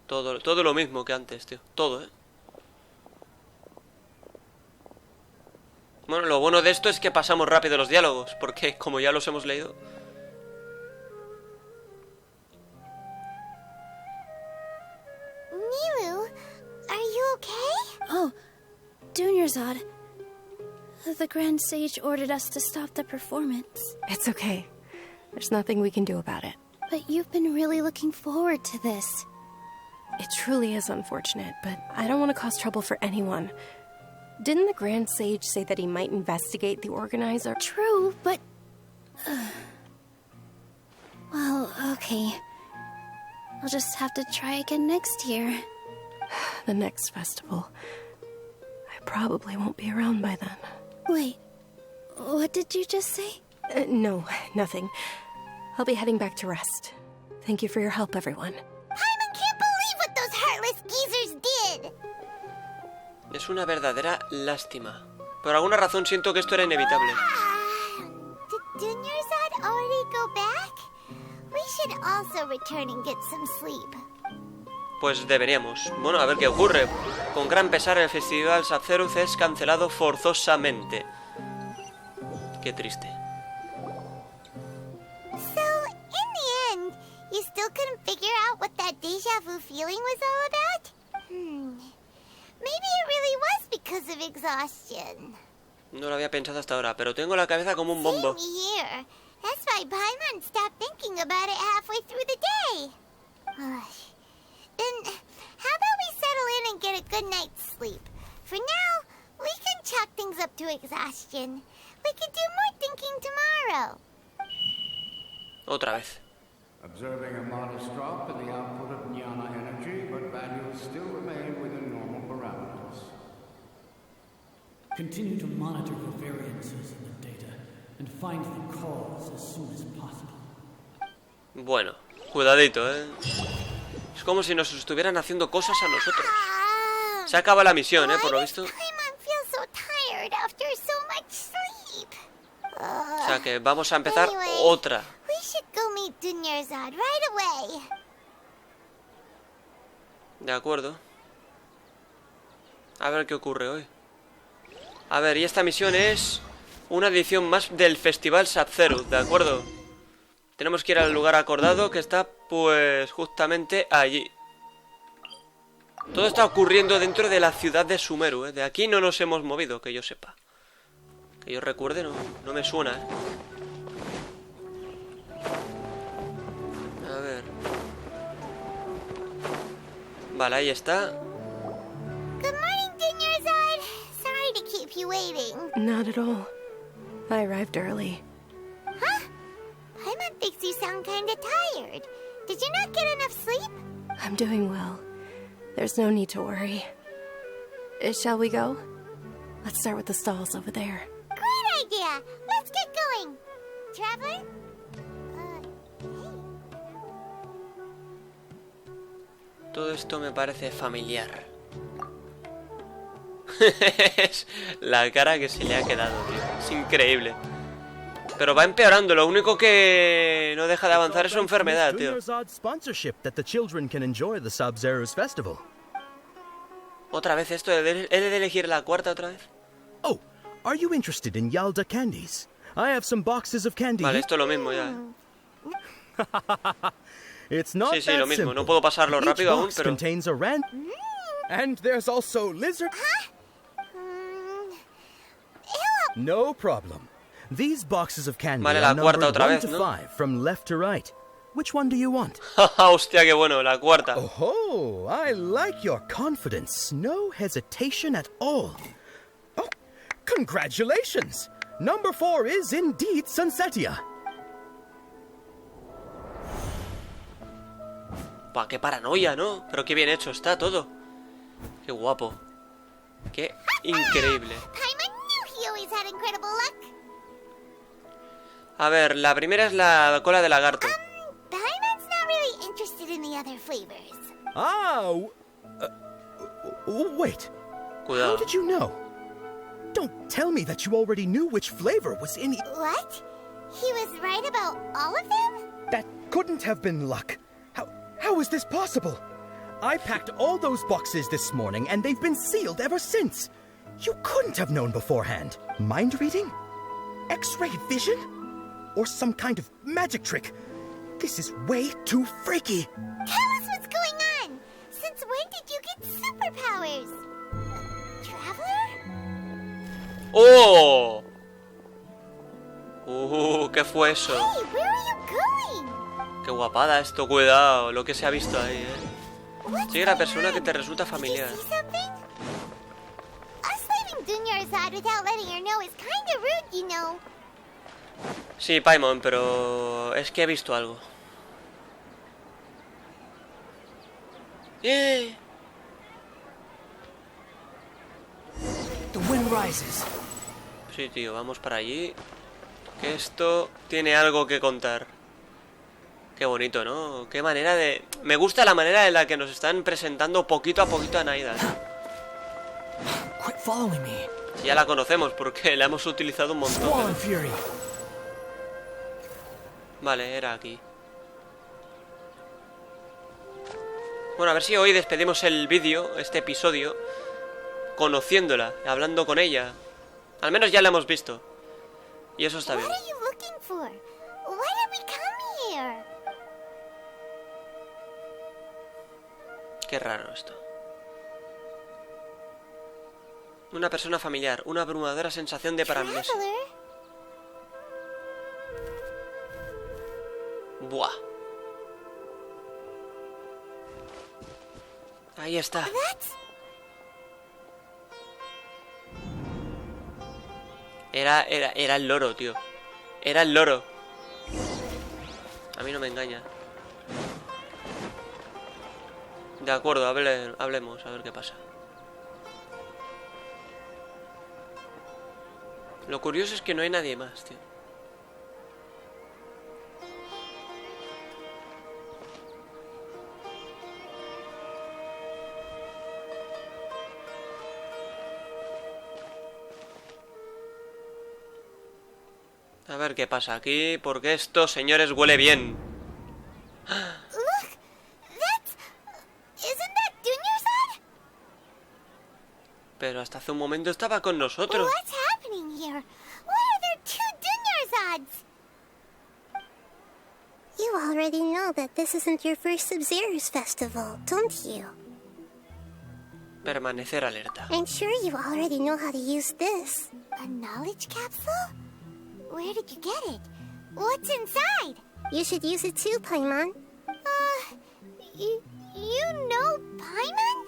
Todo lo mismo que antes, tío. Todo, ¿eh? Bueno, lo bueno de esto es que pasamos rápido los diálogos, porque como ya los hemos leído... Milu, are you okay? Oh, Dunyarzad. The Grand Sage ordered us to stop the performance. It's okay. There's nothing we can do about it. But you've been really looking forward to this. It truly is unfortunate, but I don't want to cause trouble for anyone. Didn't the Grand Sage say that he might investigate the organizer? True, but... Well, okay. I'll just have to try again next year. The next festival. I probably won't be around by then. Wait, what did you just say? No, nothing. I'll be heading back to rest. Thank you for your help, everyone. Paimon can't believe what those heartless geezers did! Es una verdadera lástima. Por alguna razón siento que esto era inevitable. Did Dunyarzad already go back? We should also return and get some sleep. Pues deberíamos. Bueno, a ver qué ocurre. Con gran pesar el festival Sub-Zero es cancelado forzosamente. Qué triste. So, in the end, you still couldn't figure out what that déjà vu feeling was all about? Maybe it really was because of exhaustion. No lo había pensado hasta ahora, pero tengo la cabeza como un bombo. Same here. That's why Paimon stopped thinking about it halfway through the day. Then, how about we settle in and get a good night's sleep? For now, we can chalk things up to exhaustion. We could do more thinking tomorrow. Otra vez. Observing a modest drop in the output of jnana energy, but values still remain within normal parameters. Continue to monitor for variances in the data and find the cause as soon as possible. Bueno, cuidadito, ¿eh? Es como si nos estuvieran haciendo cosas a nosotros. Se acaba la misión, por lo visto. O sea que vamos a empezar otra. De acuerdo. A ver qué ocurre hoy. A ver, y esta misión es una edición más del Festival Sub-Zero, ¿de acuerdo? Tenemos que ir al lugar acordado, que está, pues, justamente allí. Todo está ocurriendo dentro de la ciudad de Sumeru, ¿eh? De aquí no nos hemos movido, que yo sepa. Que yo recuerde, no me suena, ¿eh? A ver. Vale, ahí está. Good morning, Dunyarzad. Sorry to keep you waiting. Not at all. I arrived early. Huh? Paimon thinks you sound kinda tired. Did you not get enough sleep? I'm doing well. There's no need to worry. Shall we go? Let's start with the stalls over there. Great idea! Let's get going! Traveler? Todo esto me parece familiar. La cara que se le ha quedado, tío. Es increíble. Pero va empeorando. Lo único que no deja de avanzar es su enfermedad, tío. Otra vez esto. ¿He de elegir la cuarta otra vez? Oh, are you interested in Yalda candies? I have some boxes of candy. Vale, esto es lo mismo ya. It's not sí, lo mismo. No puedo pasarlo rápido aún, pero... And there's also lizard... No problem. These boxes of candy vale, are la cuarta numbered otra 1 vez, to ¿no? 5 from left to right. Which one do you want? Hostia, qué bueno, la cuarta. Oh, I like your confidence. No hesitation at all. Oh, congratulations! Number 4 is indeed Sunsetia. Pa, qué paranoia, ¿no? Pero qué bien hecho está todo. Qué guapo. Qué increíble. A ver, la primera es la cola de lagarto. Paimon's not really interested in the other flavors. Ah, wait. Cuidado. How did you know? Don't tell me that you already knew which flavor was in it. What? He was right about all of them? That couldn't have been luck. How is this possible? I packed all those boxes this morning, and they've been sealed ever since. You couldn't have known beforehand. Mind reading? X-ray vision? Or some kind of magic trick? This is way too freaky. Tell us what's going on. Since when did you get superpowers? Traveler? ¡Oh! ¿Qué fue eso? Hey, where are you going? Qué guapada esto, cuidado, lo que se ha visto ahí, Sigue la persona que te resulta familiar. Us leaving Dunyarzad without letting her know is kind of rude, you know. Sí, Paimon, pero es que he visto algo. The wind rises. Sí, tío, vamos para allí. Que esto tiene algo que contar. Qué bonito, ¿no? Qué manera de... Me gusta la manera en la que nos están presentando poquito a poquito a Nahida. Quit following me. Ya la conocemos porque la hemos utilizado un montón. Vale, era aquí. Bueno, a ver si hoy despedimos el vídeo, este episodio, conociéndola, hablando con ella. Al menos ya la hemos visto. Y eso está bien. Qué raro esto. Una persona familiar, una abrumadora sensación de parálisis. Buah. Ahí está. Era el loro, tío. Era el loro. A mí no me engaña. De acuerdo, hablemos, a ver qué pasa. Lo curioso es que no hay nadie más, tío. A ver qué pasa aquí, porque esto, señores, huele bien. Pero hasta hace un momento estaba con nosotros. What's happening here? Why are there two Dunyarzads? You already know that this isn't your first Sub-Zero's festival, don't you? Permanecer alerta. I'm sure you already know how to use this. A knowledge capsule? Where did you get it? What's inside? You should use it too, Paimon. You know Paimon?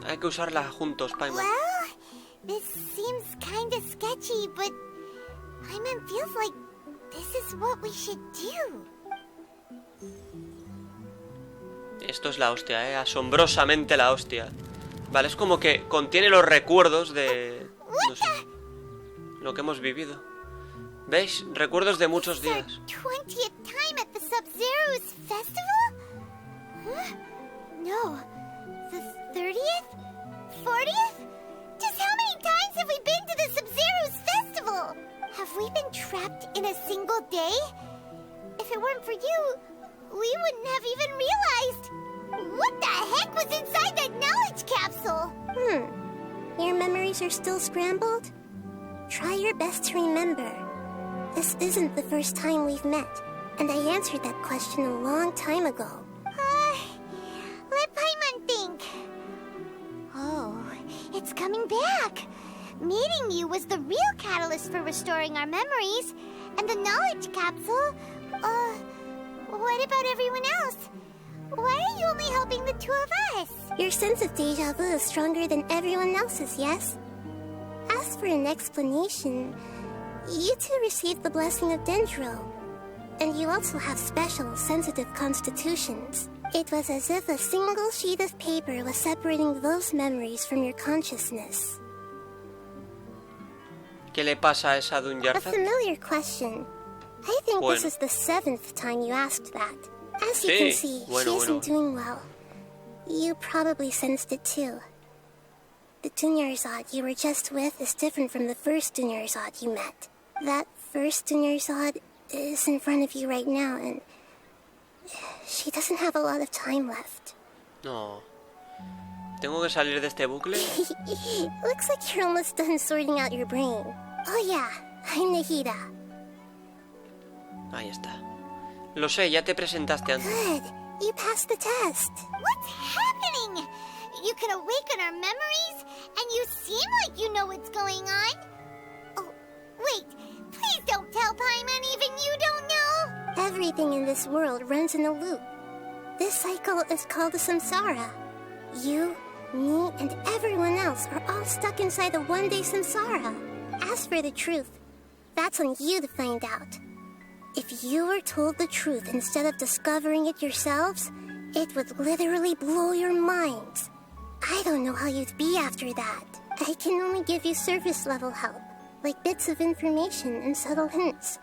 Hay que usarla juntos, Paimon. Well, this seems kinda sketchy, but Paimon feels like this is what we should do. Esto es la hostia, asombrosamente la hostia. Vale, es como que contiene los recuerdos de... no sé, lo que hemos vivido. ¿Veis? Recuerdos de muchos días. 20th time at the Sub-Zero's festival? Huh? No. The 30th? 40th? Just how many times have we been to the Sub-Zero's festival? Have we been trapped in a single day? If it weren't for you, we wouldn't have even realized. What the heck was inside that knowledge capsule? Your memories are still scrambled? Try your best to remember. This isn't the first time we've met, and I answered that question a long time ago. Let Paimon think. Oh, it's coming back. Meeting you was the real catalyst for restoring our memories, and the knowledge capsule, what about everyone else? Why are you only helping the two of us? Your sense of déjà vu is stronger than everyone else's, yes? As for an explanation, you two received the blessing of Dendro, and you also have special, sensitive constitutions. It was as if a single sheet of paper was separating those memories from your consciousness. ¿Qué le pasa a esa A Dunyarzad? familiar question. I think this is the 7th time you asked that. As you can see, she isn't doing well. You probably sensed it too. The Dunyarzad you were just with is different from the first Dunyarzad you met. That first Dunyarzad is in front of you right now, and she doesn't have a lot of time left. No. ¿Tengo que salir de este bucle? Looks like you're almost done sorting out your brain. Oh yeah, I'm Nahida. Ahí está. Lo sé, ya te presentaste antes. Good, you passed the test. What's happening? You can awaken our memories, and you seem like you know what's going on. Oh, wait, please don't tell Paimon even you don't know. Everything in this world runs in a loop. This cycle is called the samsara. You, me, and everyone else are all stuck inside the one-day samsara. As for the truth, that's on you to find out. If you were told the truth instead of discovering it yourselves, it would literally blow your minds. I don't know how you'd be after that. I can only give you surface-level help, like bits of information and subtle hints.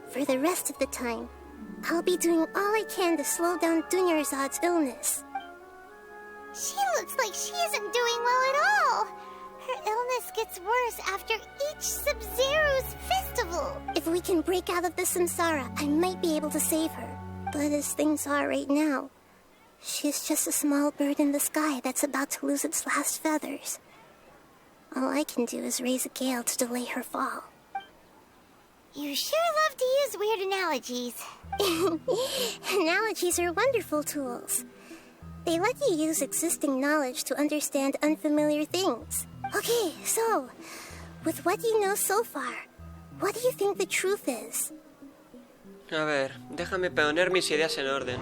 For the rest of the time, I'll be doing all I can to slow down Dunyarzad's illness. She looks like she isn't doing well at all. Her illness gets worse after each Sub-Zero's festival. If we can break out of the samsara, I might be able to save her. But as things are right now, she's just a small bird in the sky that's about to lose its last feathers. All I can do is raise a gale to delay her fall. You sure love to use weird analogies. Analogies are wonderful tools. They let you use existing knowledge to understand unfamiliar things. Okay, so, with what you know so far, what do you think the truth is? A ver, déjame poner mis ideas en orden.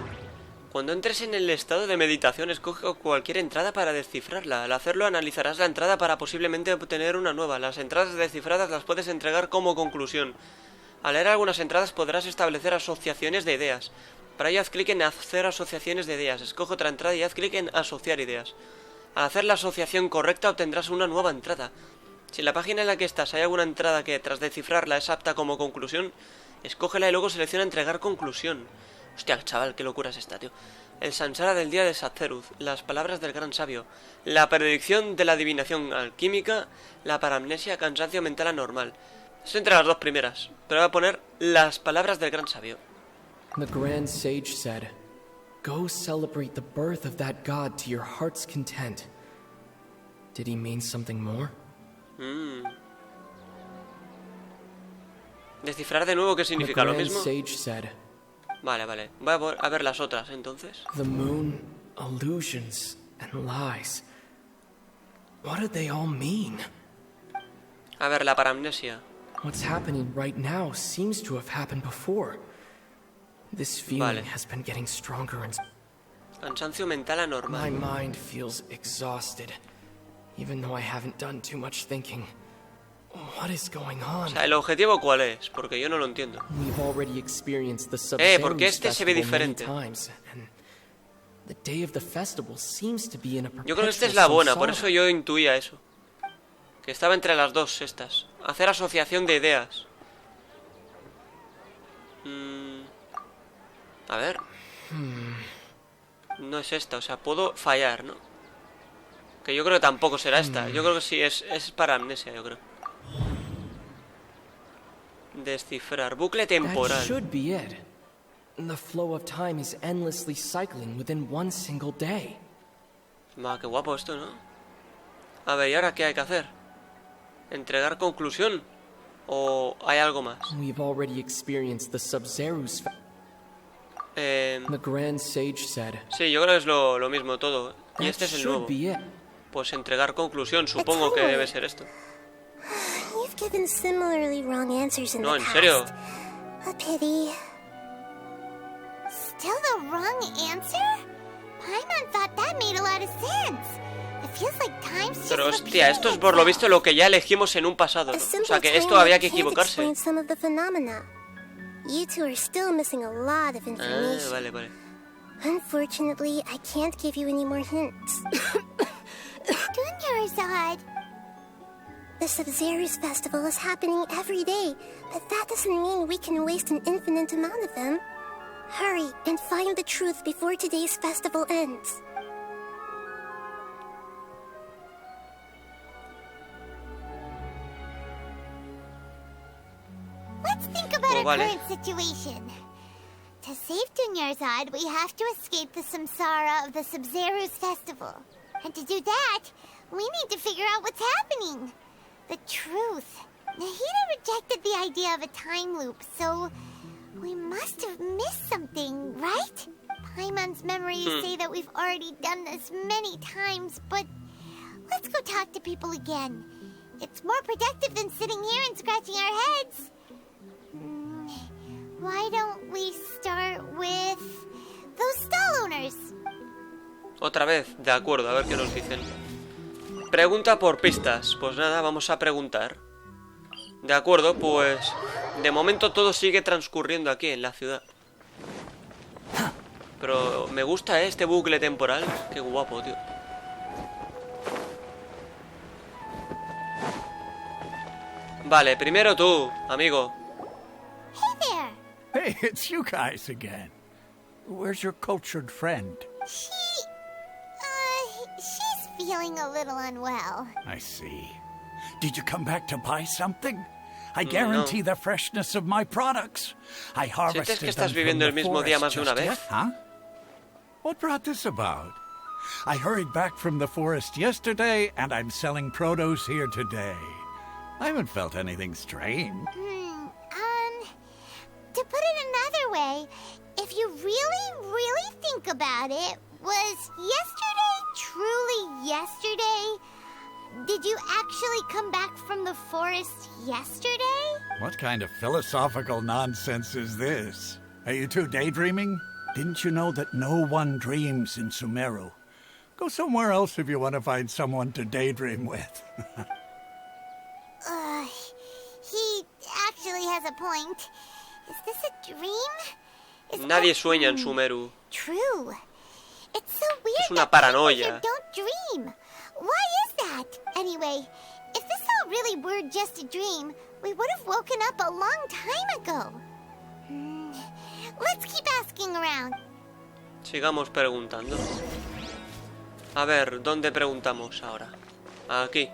Cuando entres en el estado de meditación, escoge cualquier entrada para descifrarla. Al hacerlo, analizarás la entrada para posiblemente obtener una nueva. Las entradas descifradas las puedes entregar como conclusión. Al leer algunas entradas podrás establecer asociaciones de ideas. Para ello haz clic en hacer asociaciones de ideas. Escoge otra entrada y haz clic en asociar ideas. Al hacer la asociación correcta obtendrás una nueva entrada. Si en la página en la que estás hay alguna entrada que tras descifrarla es apta como conclusión, escógela y luego selecciona entregar conclusión. Hostia, chaval, qué locura es esta, tío. El samsara del día de Satzeruth, las palabras del gran sabio, la predicción de la adivinación alquímica, la paramnesia, cansancio mental anormal. Estoy entre las dos primeras, pero voy a poner las palabras del gran sabio. The grand sage said, "Go celebrate the birth of that god to your heart's content." Did he mean something more? Descifrar de nuevo qué significa lo mismo. The grand sage said, Vale, vale. Voy a ver las otras entonces. "The moon, illusions, and lies. What do they all mean?" A ver, la paramnesia. What's happening right now seems to have happened before. This feeling has been getting stronger and Cansancio mental anormal. my mind feels exhausted, even though I haven't done too much thinking. What is going on? O sea, ¿el objetivo cuál es? Porque yo no lo entiendo. We've already experienced the porque este se ve diferente. The day of the festival seems to be in a Yo creo que esta es la buena, por eso yo intuía eso. Que estaba entre las dos estas. Hacer asociación de ideas. A ver. No es esta, o sea, puedo fallar, ¿no? Que yo creo que tampoco será esta. Yo creo que sí, es para amnesia, yo creo. Descifrar. Bucle temporal. That should be it. The flow of time is endlessly cycling within one single day. Va, qué guapo esto, ¿no? A ver, ¿y ahora qué hay que hacer? ¿Entregar conclusión? ¿O hay algo más? We've already experienced the Sub-Zero's The grand sage said. Sí, yo creo que es lo mismo todo. Y este es el nuevo. Pues entregar conclusión, supongo que debe ser esto. You've given similarly wrong answers in No, the en past. serio. A pity. Still the wrong answer? Paimon thought that made a lot of sense. It feels like time's just Pero hostia, esto es por lo visto lo que ya elegimos en un pasado, ¿no? O sea, que esto había que equivocarse. Some of the phenomena. You two are still missing a lot of information. Vale, vale. Unfortunately, I can't give you any more hints. Dunyarzad. The Sub-Zero's festival is happening every day, but that doesn't mean we can waste an infinite amount of them. Hurry and find the truth before today's festival ends. Bueno, vale. current situation. To save Dunyarzad, we have to escape the samsara of the Sub-Zero's festival. And to do that, we need to figure out what's happening. The truth. Nahida rejected the idea of a time loop, so we must have missed something, right? Paimon's memories say that we've already done this many times, but let's go talk to people again. It's more productive than sitting here and scratching our heads. Why don't we start with those stall owners? Otra vez, de acuerdo, a ver qué nos dicen. Pregunta por pistas. Pues nada, vamos a preguntar. De acuerdo, pues de momento todo sigue transcurriendo aquí en la ciudad. Pero me gusta este bucle temporal. Qué guapo, tío. Vale, primero tú, amigo. Hey there. Hey, it's you guys again. Where's your cultured friend? She's feeling a little unwell. I see. Did you come back to buy something? I guarantee the freshness of my products. I harvested ¿Sientes que estás viviendo el mismo día más de una vez? Huh? What brought this about? I hurried back from the forest yesterday, and I'm selling produce here today. I haven't felt anything strange. To put it another way, if you really think about it, was yesterday truly yesterday? Did you actually come back from the forest yesterday? What kind of philosophical nonsense is this? Are you two daydreaming? Didn't you know that no one dreams in Sumeru? Go somewhere else if you want to find someone to daydream with. He actually has a point. Is this a dream? Nadie sueña en Sumeru. True. It's so weird Es una that people paranoia. here don't dream. Why is that? Anyway, if this all really were just a dream, we would have woken up a long time ago. Let's keep asking around. Sigamos preguntando. A ver, ¿dónde preguntamos ahora? Aquí.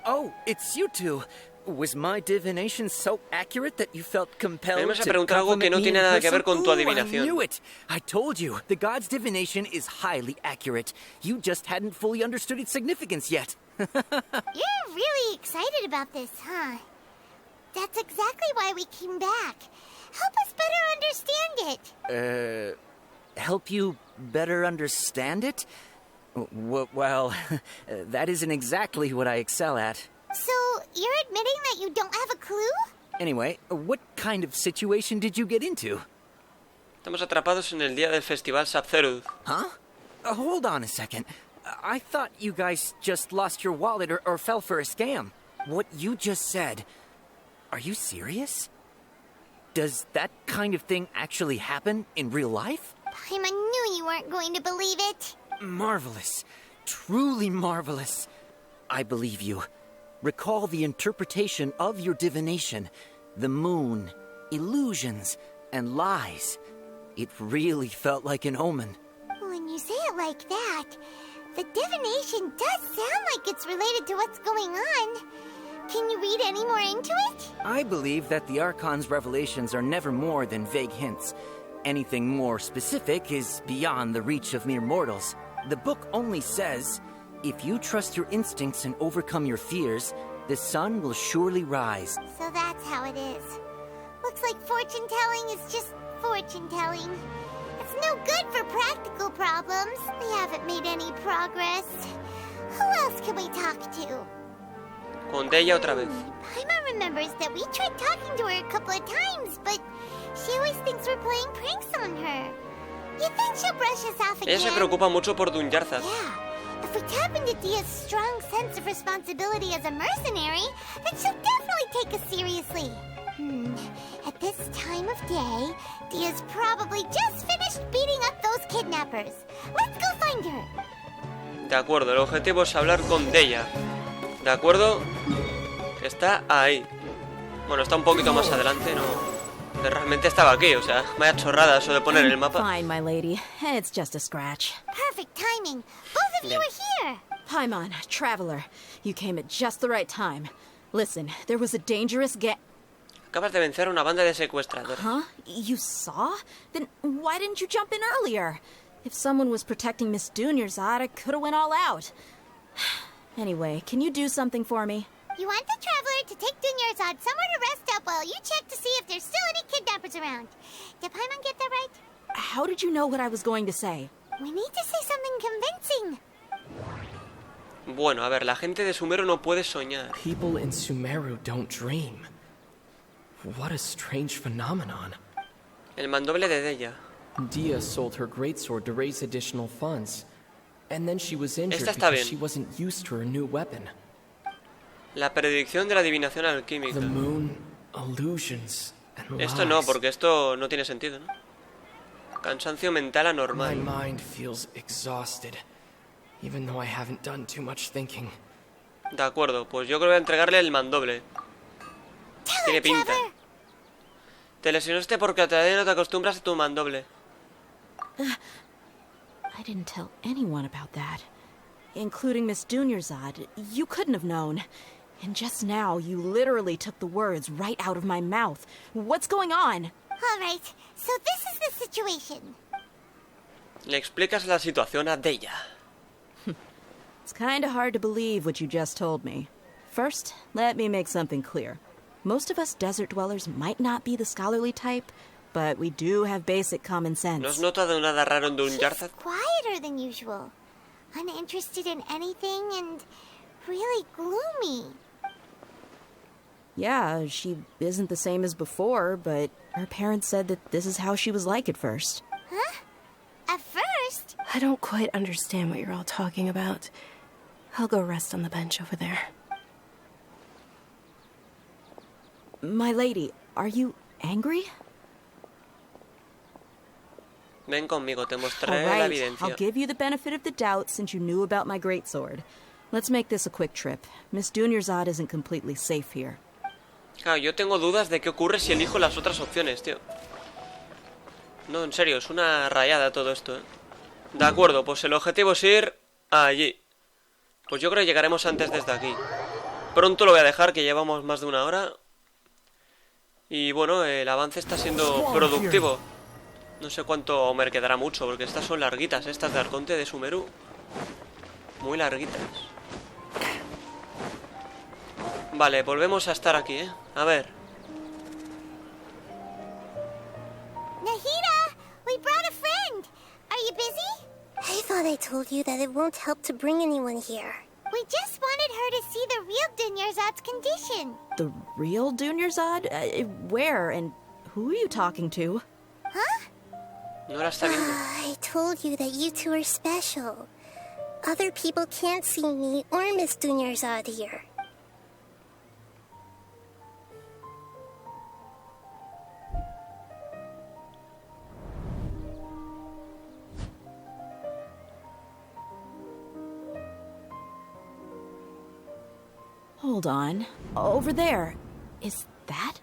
Oh, it's you two. Was my divination so accurate that you felt compelled Venimos a to preguntar algo que compliment no me tiene in nada que person? ver con tu Ooh, adivinación. I knew it. I told you. The god's divination is highly accurate. You just hadn't fully understood its significance yet. You're really excited about this, huh? That's exactly why we came back. Help us better understand it. Help you better understand it? Well, that isn't exactly what I excel at. So, you're admitting that you don't have a clue? Anyway, what kind of situation did you get into? Estamos atrapados en el día del festival Sub-Zero. Huh? Hold on a second. I thought you guys just lost your wallet or fell for a scam. What you just said, are you serious? Does that kind of thing actually happen in real life? Paimon knew you weren't going to believe it. Marvelous. Truly marvelous. I believe you. Recall the interpretation of your divination, the moon, illusions, and lies. It really felt like an omen. When you say it like that, the divination does sound like it's related to what's going on. Can you read any more into it? I believe that the Archon's revelations are never more than vague hints. Anything more specific is beyond the reach of mere mortals. The book only says, if you trust your instincts and overcome your fears, the sun will surely rise. So that's how it is. Looks like fortune-telling is just fortune-telling. It's no good for practical problems. We haven't made any progress. Who else can we talk to? Con Deya otra vez. Paimon remembers that we tried talking to her a couple of times, but she always thinks we're playing pranks on her. You think she'll brush us off again? Ella se preocupa mucho por Dunyarzad. Yeah. If we tap into Dia's strong sense of responsibility as a mercenary, then she'll definitely take us seriously. At this time of day, Dia's probably just finished beating up those kidnappers. Let's go find her. De acuerdo, el objetivo es hablar con Deya. ¿De acuerdo? Está ahí. Bueno, está un poquito más adelante, no... Realmente estaba aquí, o sea, vaya chorrada eso de poner el mapa. Fine, my lady. It's just a scratch. Perfect timing. Both of you are here. Paimon, traveler. You came at just the right time. Listen, there was a dangerous Acabas de vencer a una banda de secuestradores. Huh? You saw? Then why didn't you jump in earlier? If someone was protecting Miss Dunyarzad, I could have went all out. Anyway, can you do something for me? You want the traveler to take Dunyarzad somewhere to rest up while you check to see if there's still any kidnappers around. Did Paimon get that right? How did you know what I was going to say? We need to say something convincing. Bueno, a ver, la gente de Sumeru no puede soñar. People in Sumeru don't dream. What a strange phenomenon. El mandoble de Deya. Dia sold her greatsword to raise additional funds. And then she was injured Esta está because bien. she wasn't used to her new weapon. La predicción de la adivinación alquímica. The moon, illusions, and Esto no, lies. porque esto no tiene sentido, ¿no? Cansancio mental My anormal. mind feels exhausted, even though I haven't done too much thinking. De acuerdo, pues yo creo que voy a entregarle el mandoble. Tiene pinta. Te lesionaste porque todavía no te acostumbras a tu mandoble. I didn't tell anyone about that. Including Miss Dunyarzad. You couldn't have known. And just now, you literally took the words right out of my mouth. What's going on? All right, so this is the situation. Le explicas la situación a Deya. It's kind of hard to believe what you just told me. First, let me make something clear. Most of us desert dwellers might not be the scholarly type, but we do have basic common sense. ¿No has notado nada raro en Dunyarzad? Quieter than usual. Uninterested in anything and really gloomy. Yeah, she isn't the same as before, but her parents said that this is how she was like at first. Huh? At first? I don't quite understand what you're all talking about. I'll go rest on the bench over there. My lady, are you angry? Ven conmigo, te All mostraré la right, I'll evidencia. give you the benefit of the doubt since you knew about my greatsword. Let's make this a quick trip. Miss Dunyarzad isn't completely safe here. Claro, yo tengo dudas de qué ocurre si elijo las otras opciones, tío. No, en serio, es una rayada todo esto, ¿eh? De acuerdo, pues el objetivo es ir allí. Pues yo creo que llegaremos antes desde aquí. Pronto lo voy a dejar, que llevamos más de una hora. Y bueno, el avance está siendo productivo. No sé cuánto me quedará mucho, porque estas son larguitas, estas de Arconte de Sumeru. Muy larguitas. Vale, volvemos a estar aquí, ¿eh? A ver. Nahida, we brought a friend. Are you busy? I thought I told you that it won't help to bring anyone here. We just wanted her to see the real Dunyarzad's condition. The real Dunyarzad? Where and who are you talking to? Huh? No la está viendo. I told you that you two are special. Other people can't see me or Miss Dunyarzad here. Hold on. Over there. Is that?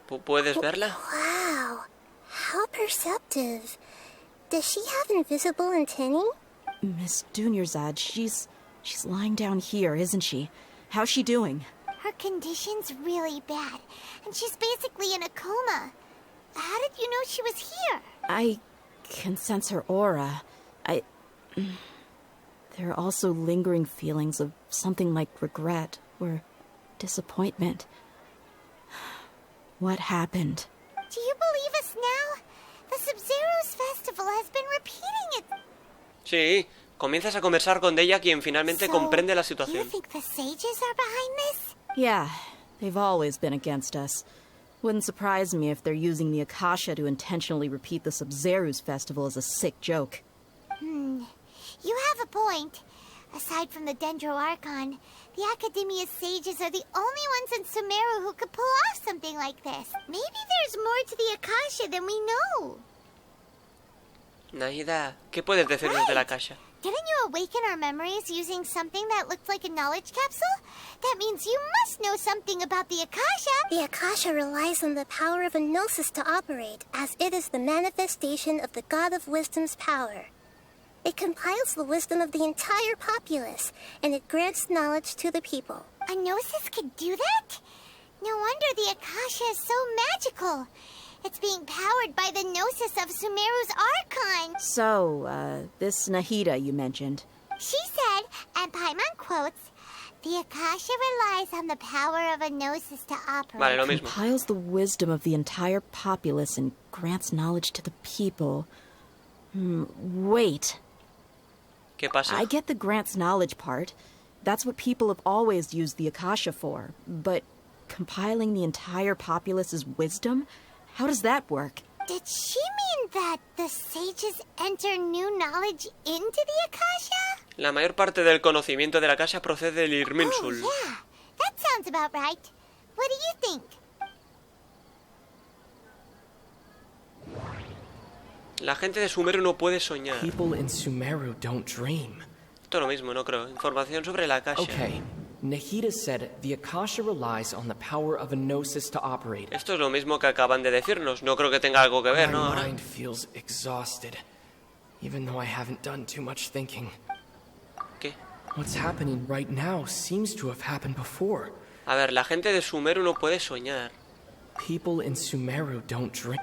¿Puedes verla? Wow, how perceptive. Does she have invisible antennae? Miss Dunyarzad, she's lying down here, isn't she? How's she doing? Her condition's really bad, and she's basically in a coma. How did you know she was here? I can sense her aura. There are also lingering feelings of something like regret or disappointment. What happened? Do you believe us now? The Sub-Zero's festival has been repeating it. Sí, comienzas a conversar con Deya, quien finalmente comprende la Do you situación. think the sages are behind this? Yeah, they've always been against us. Wouldn't surprise me if they're using the Akasha to intentionally repeat the Sub-Zero's festival as a sick joke. You have a point. Aside from the Dendro Archon, the Academia's sages are the only ones in Sumeru who could pull off something like this. Maybe there's more to the Akasha than we know. Nahida, ¿qué puedes decirnos de la Akasha? Didn't you awaken our memories using something that looked like a knowledge capsule? That means you must know something about the Akasha. The Akasha relies on the power of a gnosis to operate, as it is the manifestation of the God of Wisdom's power. It compiles the wisdom of the entire populace, and it grants knowledge to the people. A gnosis could do that? No wonder wonder the Akasha is so magical. It's being powered by the gnosis of Sumeru's Archon. So, this Nahida you mentioned. She said, and Paimon quotes, the Akasha relies on the power of a gnosis to operate. Vale, lo mismo. Compiles the wisdom of the entire populace and grants knowledge to the people. Wait. ¿Qué pasa? I get the grants knowledge part. That's what people have always used the Akasha for. But compiling the entire populace's wisdom? How does that work? Did she mean that the sages enter new knowledge into the Akasha? La mayor parte del conocimiento de la Akasha procede del Irminsul. Oh, yeah. That sounds about right. What do you think? La gente de Sumeru no puede soñar. People in Sumeru don't dream. Esto es lo mismo, no creo. Información sobre la Akasha. Okay. Nahida said the Akasha relies on the power of a gnosis to operate. Esto es lo mismo que acaban de decirnos. No creo que tenga algo que ver, ¿no? My mind feels exhausted, even though I haven't done too much thinking. ¿Qué? What's happening right now seems to have happened before. A ver, la gente de Sumeru no puede soñar. People in Sumeru don't dream.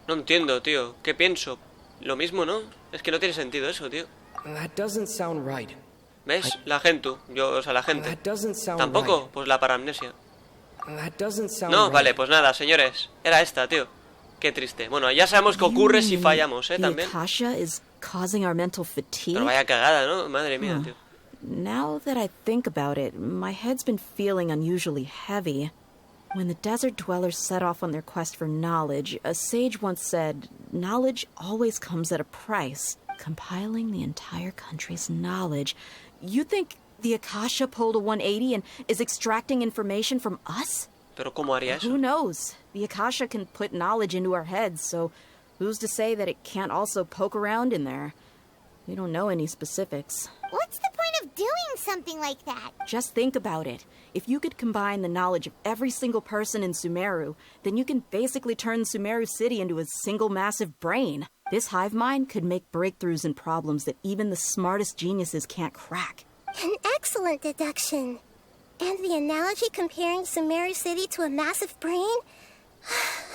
No entiendo, tío. ¿Qué pienso? Lo mismo, ¿no? Es que no tiene sentido eso, tío. That doesn't sound right. ¿Ves? La gente. O sea, la gente. That doesn't sound ¿Tampoco? right. Pues la paramnesia. That doesn't sound No, right. vale, pues nada, señores. Era esta, tío. Qué triste. Bueno, ya sabemos qué ocurre si fallamos, también. The Akasha is causing our mental fatigue? Pero vaya cagada, ¿no? Madre mía, tío. Now that I think about it, my head's been feeling unusually heavy. When the desert dwellers set off on their quest for knowledge, a sage once said, knowledge always comes at a price. Compiling the entire country's knowledge. You think the Akasha pulled a 180 and is extracting information from us? Pero ¿cómo haría eso? Who knows? The Akasha can put knowledge into our heads, so who's to say that it can't also poke around in there? We don't know any specifics. What's the point of doing something like that? Just think about it. If you could combine the knowledge of every single person in Sumeru, then you can basically turn Sumeru City into a single massive brain. This hive mind could make breakthroughs in problems that even the smartest geniuses can't crack. An excellent deduction. And the analogy comparing Sumeru City to a massive brain?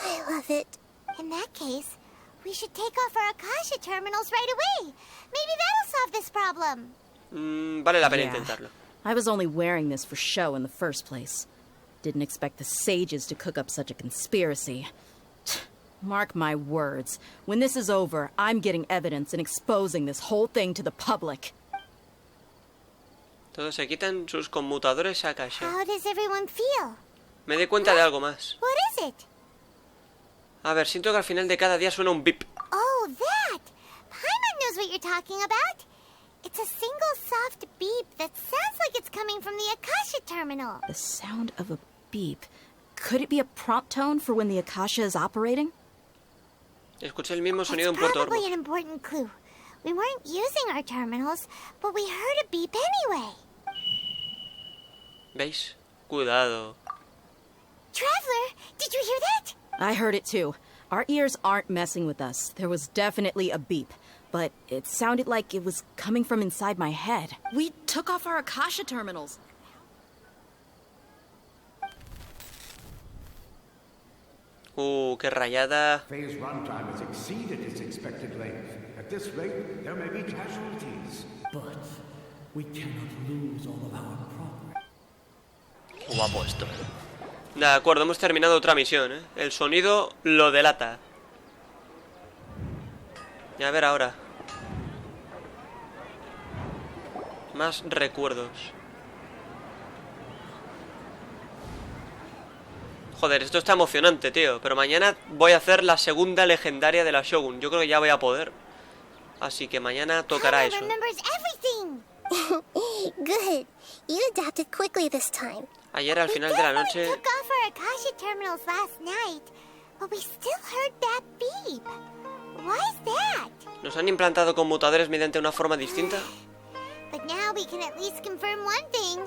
I love it. In that case, we should take off our Akasha terminals right away. Maybe that'll solve this problem. Vale la pena intentarlo. I was only wearing this for show in the first place. Didn't expect the sages to cook up such a conspiracy. Mark my words. When this is over, I'm getting evidence and exposing this whole thing to the public. Todos se quitan sus conmutadores Akasha. How does everyone feel? Me di cuenta de algo más. What is it? A ver, siento que al final de cada día suena un bip. Oh, that! Paimon knows what you're talking about. It's a single soft beep that sounds like it's coming from the Akasha terminal. The sound of a beep. Could it be a prompt tone for when the Akasha is operating? Escuché el mismo sonido en That's Puerto probably Ormo. an important clue. We weren't using our terminals, but we heard a beep anyway. ¿Veis? Cuidado. Traveler, did you hear that? I heard it too. Our ears aren't messing with us. There was definitely a beep, but it sounded like it was coming from inside my head. We took off our Akasha terminals. Qué rayada. Phase runtime has exceeded its expected length. At this rate, there may be casualties. But we cannot lose all of our progress. Qué guapo esto. De acuerdo, hemos terminado otra misión, ¿eh? El sonido lo delata. Y a ver ahora. Más recuerdos. Joder, esto está emocionante, tío. Pero mañana voy a hacer la segunda legendaria de la Shogun. Yo creo que ya voy a poder. Así que mañana tocará eso. Good. You adapted quickly this time. Ayer al final de la noche... took off our Akasha terminals last night, but we still heard that beep. Why is that? ¿Nos han implantado conmutadores mediante una forma distinta? But now we can at least confirm one thing.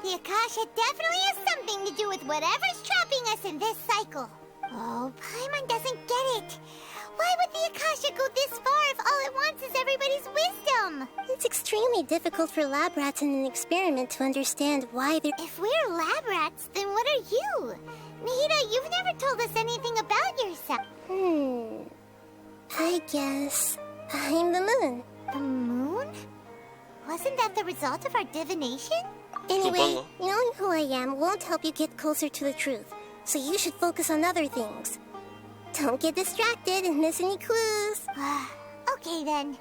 The Akasha definitely has something to do with whatever's trapping us in this cycle. Oh, Paimon doesn't get it. Why would the Akasha go this far if all it wants is everybody's wisdom? It's extremely difficult for lab rats in an experiment to understand why they're... If we're lab rats, then what are you? Nahida, you've never told us anything about yourself. I guess I'm the moon. The moon? Wasn't that the result of our divination? Anyway, knowing who I am won't help you get closer to the truth, so you should focus on other things. Don't get distracted and miss any clues. Okay then.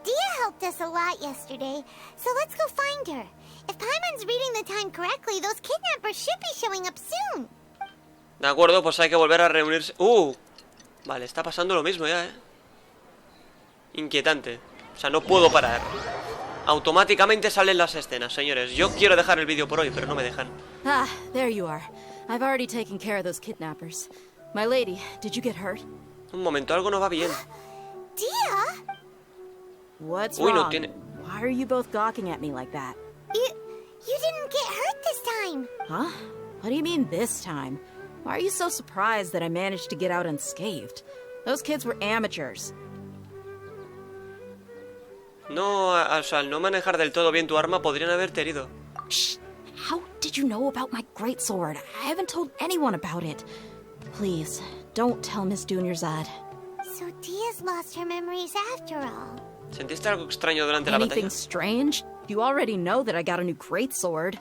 Dia helped us a lot yesterday, so let's go find her. If Paimon's reading the time correctly, those kidnappers should be showing up soon. De acuerdo, pues hay que volver a reunirse. Vale, está pasando lo mismo ya, Inquietante. O sea, no puedo parar. Automáticamente salen las escenas, señores. Yo quiero dejar el vídeo por hoy, pero no me dejan. Ah, there you are. I've already taken care of those kidnappers. My lady, did you get hurt? Un momento, algo no va bien. Dia? What's Uy, wrong? no tiene... Why are you both gawking at me like that? You didn't get hurt this time. Huh? What do you mean this time? Why are you so surprised that I managed to get out unscathed? Those kids were amateurs. No, o sea, al no manejar del todo bien tu arma, podrían haberte herido. Shh! How did you know about my greatsword? I haven't told anyone about it. Please, don't tell Miss Dunyarzad. So Dia's lost her memories after all. ¿Sentiste algo extraño durante la Anything batalla? strange? You already know that I got a new greatsword.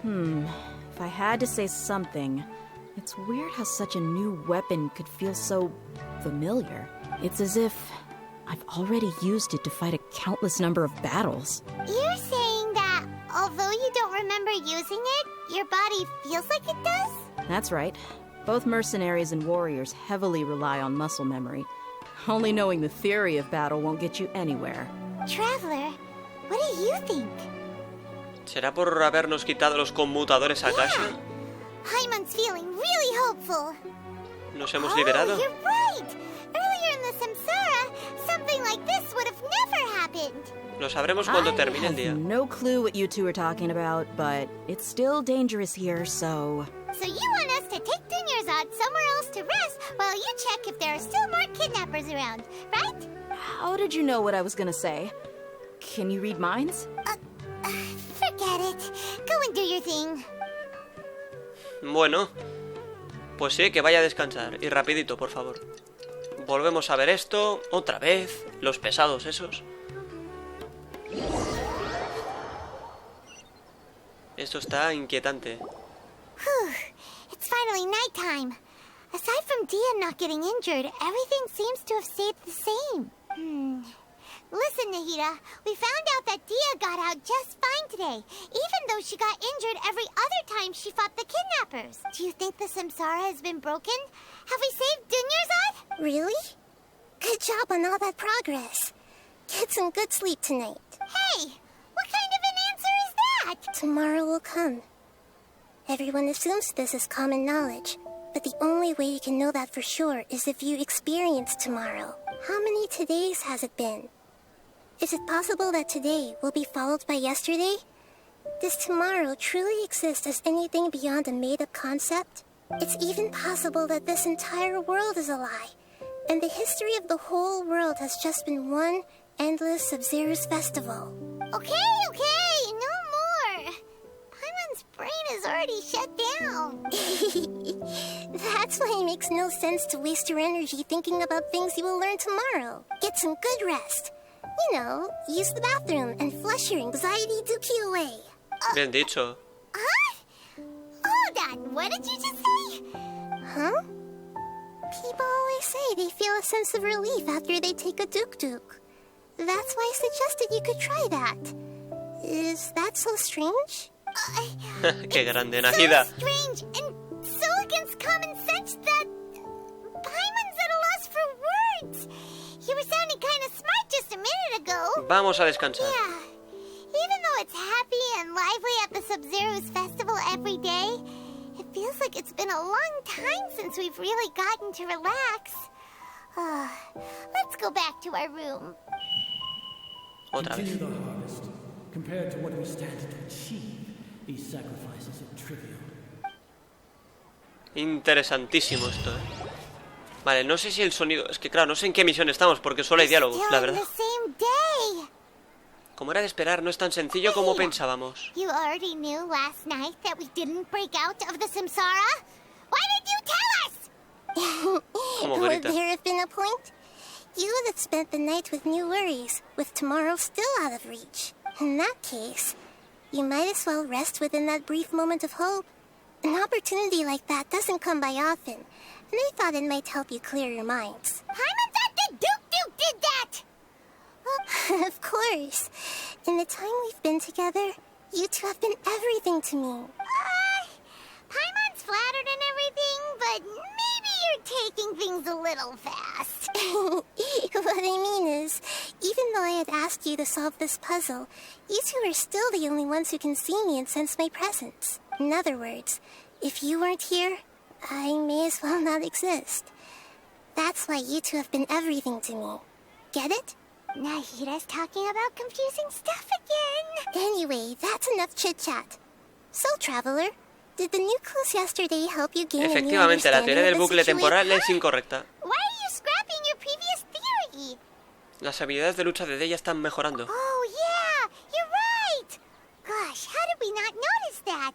If I had to say something, it's weird how such a new weapon could feel so familiar. It's as if I've already used it to fight a countless number of battles. You're saying that although you don't remember using it, your body feels like it does? That's right. Both mercenaries and warriors heavily rely on muscle memory. Only knowing the theory of battle won't get you anywhere. Traveler, what do you think? ¿Será por habernos quitado los conmutadores Akasha? Paimon's feeling really hopeful. ¿Nos hemos liberado? You're right! Earlier in the Samsara, something like this would have never happened. Lo sabremos cuando termine el I día. have no clue what you two are talking about, but it's still dangerous here, so... So you want us to take Dunyarzad somewhere else to rest while you check if there are still more kidnappers around, right? How did you know what I was gonna say? Can you read minds? Forget it. Go and do your thing. Bueno, pues sí, que vaya a descansar. Y rapidito, por favor. Volvemos a ver esto, otra vez. Los pesados esos. Esto está inquietante. It's finally nighttime. Aside from Dia not getting injured, everything seems to have stayed the same. Listen, Nahida, we found out that Dia got out just fine today, even though she got injured every other time she fought the kidnappers. Do you think the Samsara has been broken? Have we saved Dunyarzad? Really? Good job on all that progress. Get some good sleep tonight. Hey, what kind of an answer is that? Tomorrow will come. Everyone assumes this is common knowledge, but the only way you can know that for sure is if you experience tomorrow. How many todays has it been? Is it possible that today will be followed by yesterday? Does tomorrow truly exist as anything beyond a made-up concept? It's even possible that this entire world is a lie, and the history of the whole world has just been one endless Sub-Zero's festival. Okay, no more. Paimon's brain is already shut down. That's why it makes no sense to waste your energy thinking about things you will learn tomorrow. Get some good rest. You know, use the bathroom and flush your anxiety dookie away. Bien dicho. Hold on, what did you just say? Huh? People always say they feel a sense of relief after they take a duk-duk. That's why I suggested you could try that. Is that so strange? Qué grande, Nahida. So strange and so against common sense that Paimon's at a loss for words. You were sounding kind of smart just a minute ago. Vamos a descansar. Yeah. Even though it's happy and lively at the Sub-Zero's festival every day, it feels like it's been a long time since we've really gotten to relax. Let's go back to our room. Otra vez. Continue the harvest. Compared to what we stand to achieve, these sacrifices are trivial. Interesantísimo esto, Vale, no sé si el sonido... Es que claro, no sé en qué misión estamos porque solo hay diálogos, la verdad. Como era de esperar, no es tan sencillo como pensábamos. You already knew last night that we didn't break out of the samsara? Why did you tell us? Would there have been a point? You would have spent the night with new worries, with tomorrow still out of reach. In that case, you might as well rest within that brief moment of hope. An opportunity like that doesn't come by often, and I thought it might help you clear your minds. Paimon thought that Duke did that! Of course. In the time we've been together, you two have been everything to me. Paimon's flattered and everything, but maybe you're taking things a little fast. What I mean is, even though I had asked you to solve this puzzle, you two are still the only ones who can see me and sense my presence. In other words, if you weren't here, I may as well not exist. That's why you two have been everything to me. Get it? Nahida's talking about confusing stuff again. Anyway, that's enough chit-chat. So, Traveler, did the new clues yesterday help you gain a new Efectivamente, la teoría del understanding of the bucle temporal es incorrecta. Why are you scrapping your previous theory? Las habilidades de lucha de Deya están mejorando. Oh, yeah, you're right. Gosh, how did we not notice that?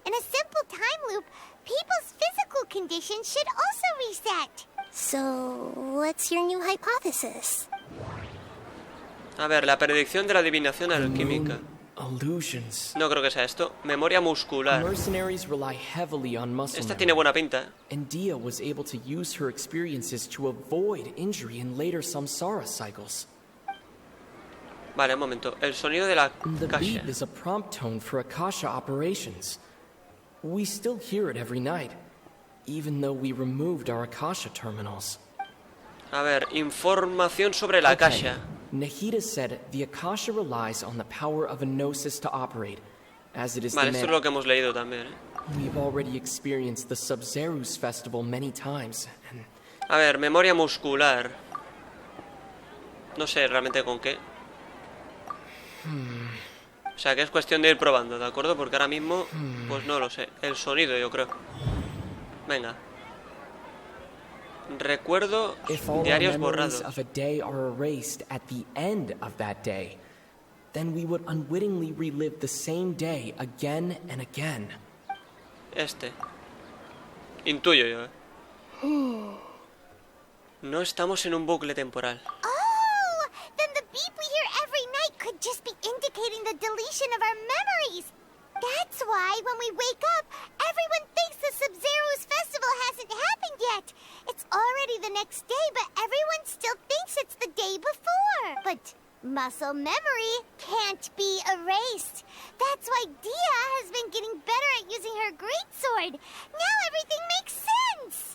In a simple time loop, people's physical conditions should also reset. So, what's your new hypothesis? A ver, la predicción de la adivinación alquímica. Illusions. No creo que sea esto. Memoria muscular. Mercenaries rely heavily on muscle Esta memory, tiene buena pinta. and Dia was able to use her experiences to avoid injury in later samsara cycles. Vale, un momento. El sonido de la The caja. beep is a prompt tone for Akasha operations. We still hear it every night, even though we removed our Akasha terminals. A ver, información sobre la caja. Nahida said the Akasha relies on the power of a gnosis to operate, as it is Vale, esto es demanded. lo que hemos leído también, ¿eh? We've already experienced the Sub-Zerus festival many times, and A ver, memoria muscular. No sé realmente con qué. O sea, que es cuestión de ir probando, ¿de acuerdo? Porque ahora mismo, pues no lo sé. El sonido, yo creo. Venga. Recuerdo if all our diarios memories borrados. of a day are erased at the end of that day, then we would unwittingly relive the same day again and again. Este. Intuyo yo, ¿eh? No estamos en un bucle temporal. Oh, then the beep we hear every night could just be indicating the deletion of our memories. That's why when we wake up, everyone thinks the Sub-Zero's festival hasn't happened yet. It's already the next day, but everyone still thinks it's the day before. But muscle memory can't be erased. That's why Dia has been getting better at using her greatsword. Now everything makes sense.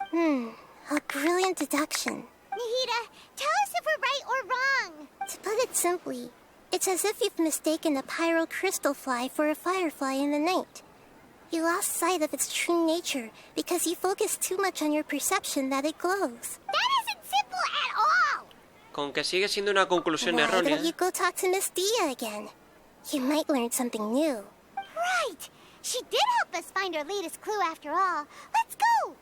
A brilliant deduction. Nahida, tell us if we're right or wrong. To put it simply, it's as if you've mistaken a pyro crystal fly for a firefly in the night. You lost sight of its true nature because you focused too much on your perception that it glows. That isn't simple at all. Con que sigue siendo una conclusión Why errónea. don't you go talk to Miss Dia again? You might learn something new. Right. She did help us find our latest clue after all. Let's go.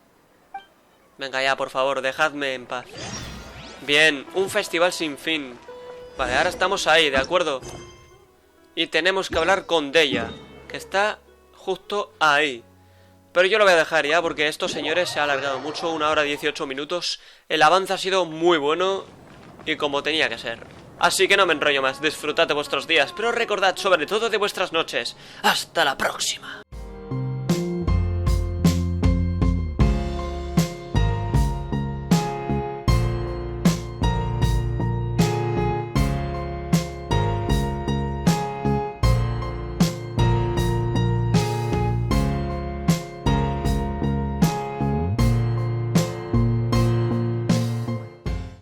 Venga ya, por favor, dejadme en paz. Bien, un festival sin fin. Vale, ahora estamos ahí, ¿de acuerdo? Y tenemos que hablar con Deya, que está justo ahí. Pero yo lo voy a dejar ya porque estos señores se ha alargado mucho, 1 hora 18 minutos. El avance ha sido muy bueno y como tenía que ser. Así que no me enrollo más, disfrutad de vuestros días, pero recordad sobre todo de vuestras noches. ¡Hasta la próxima!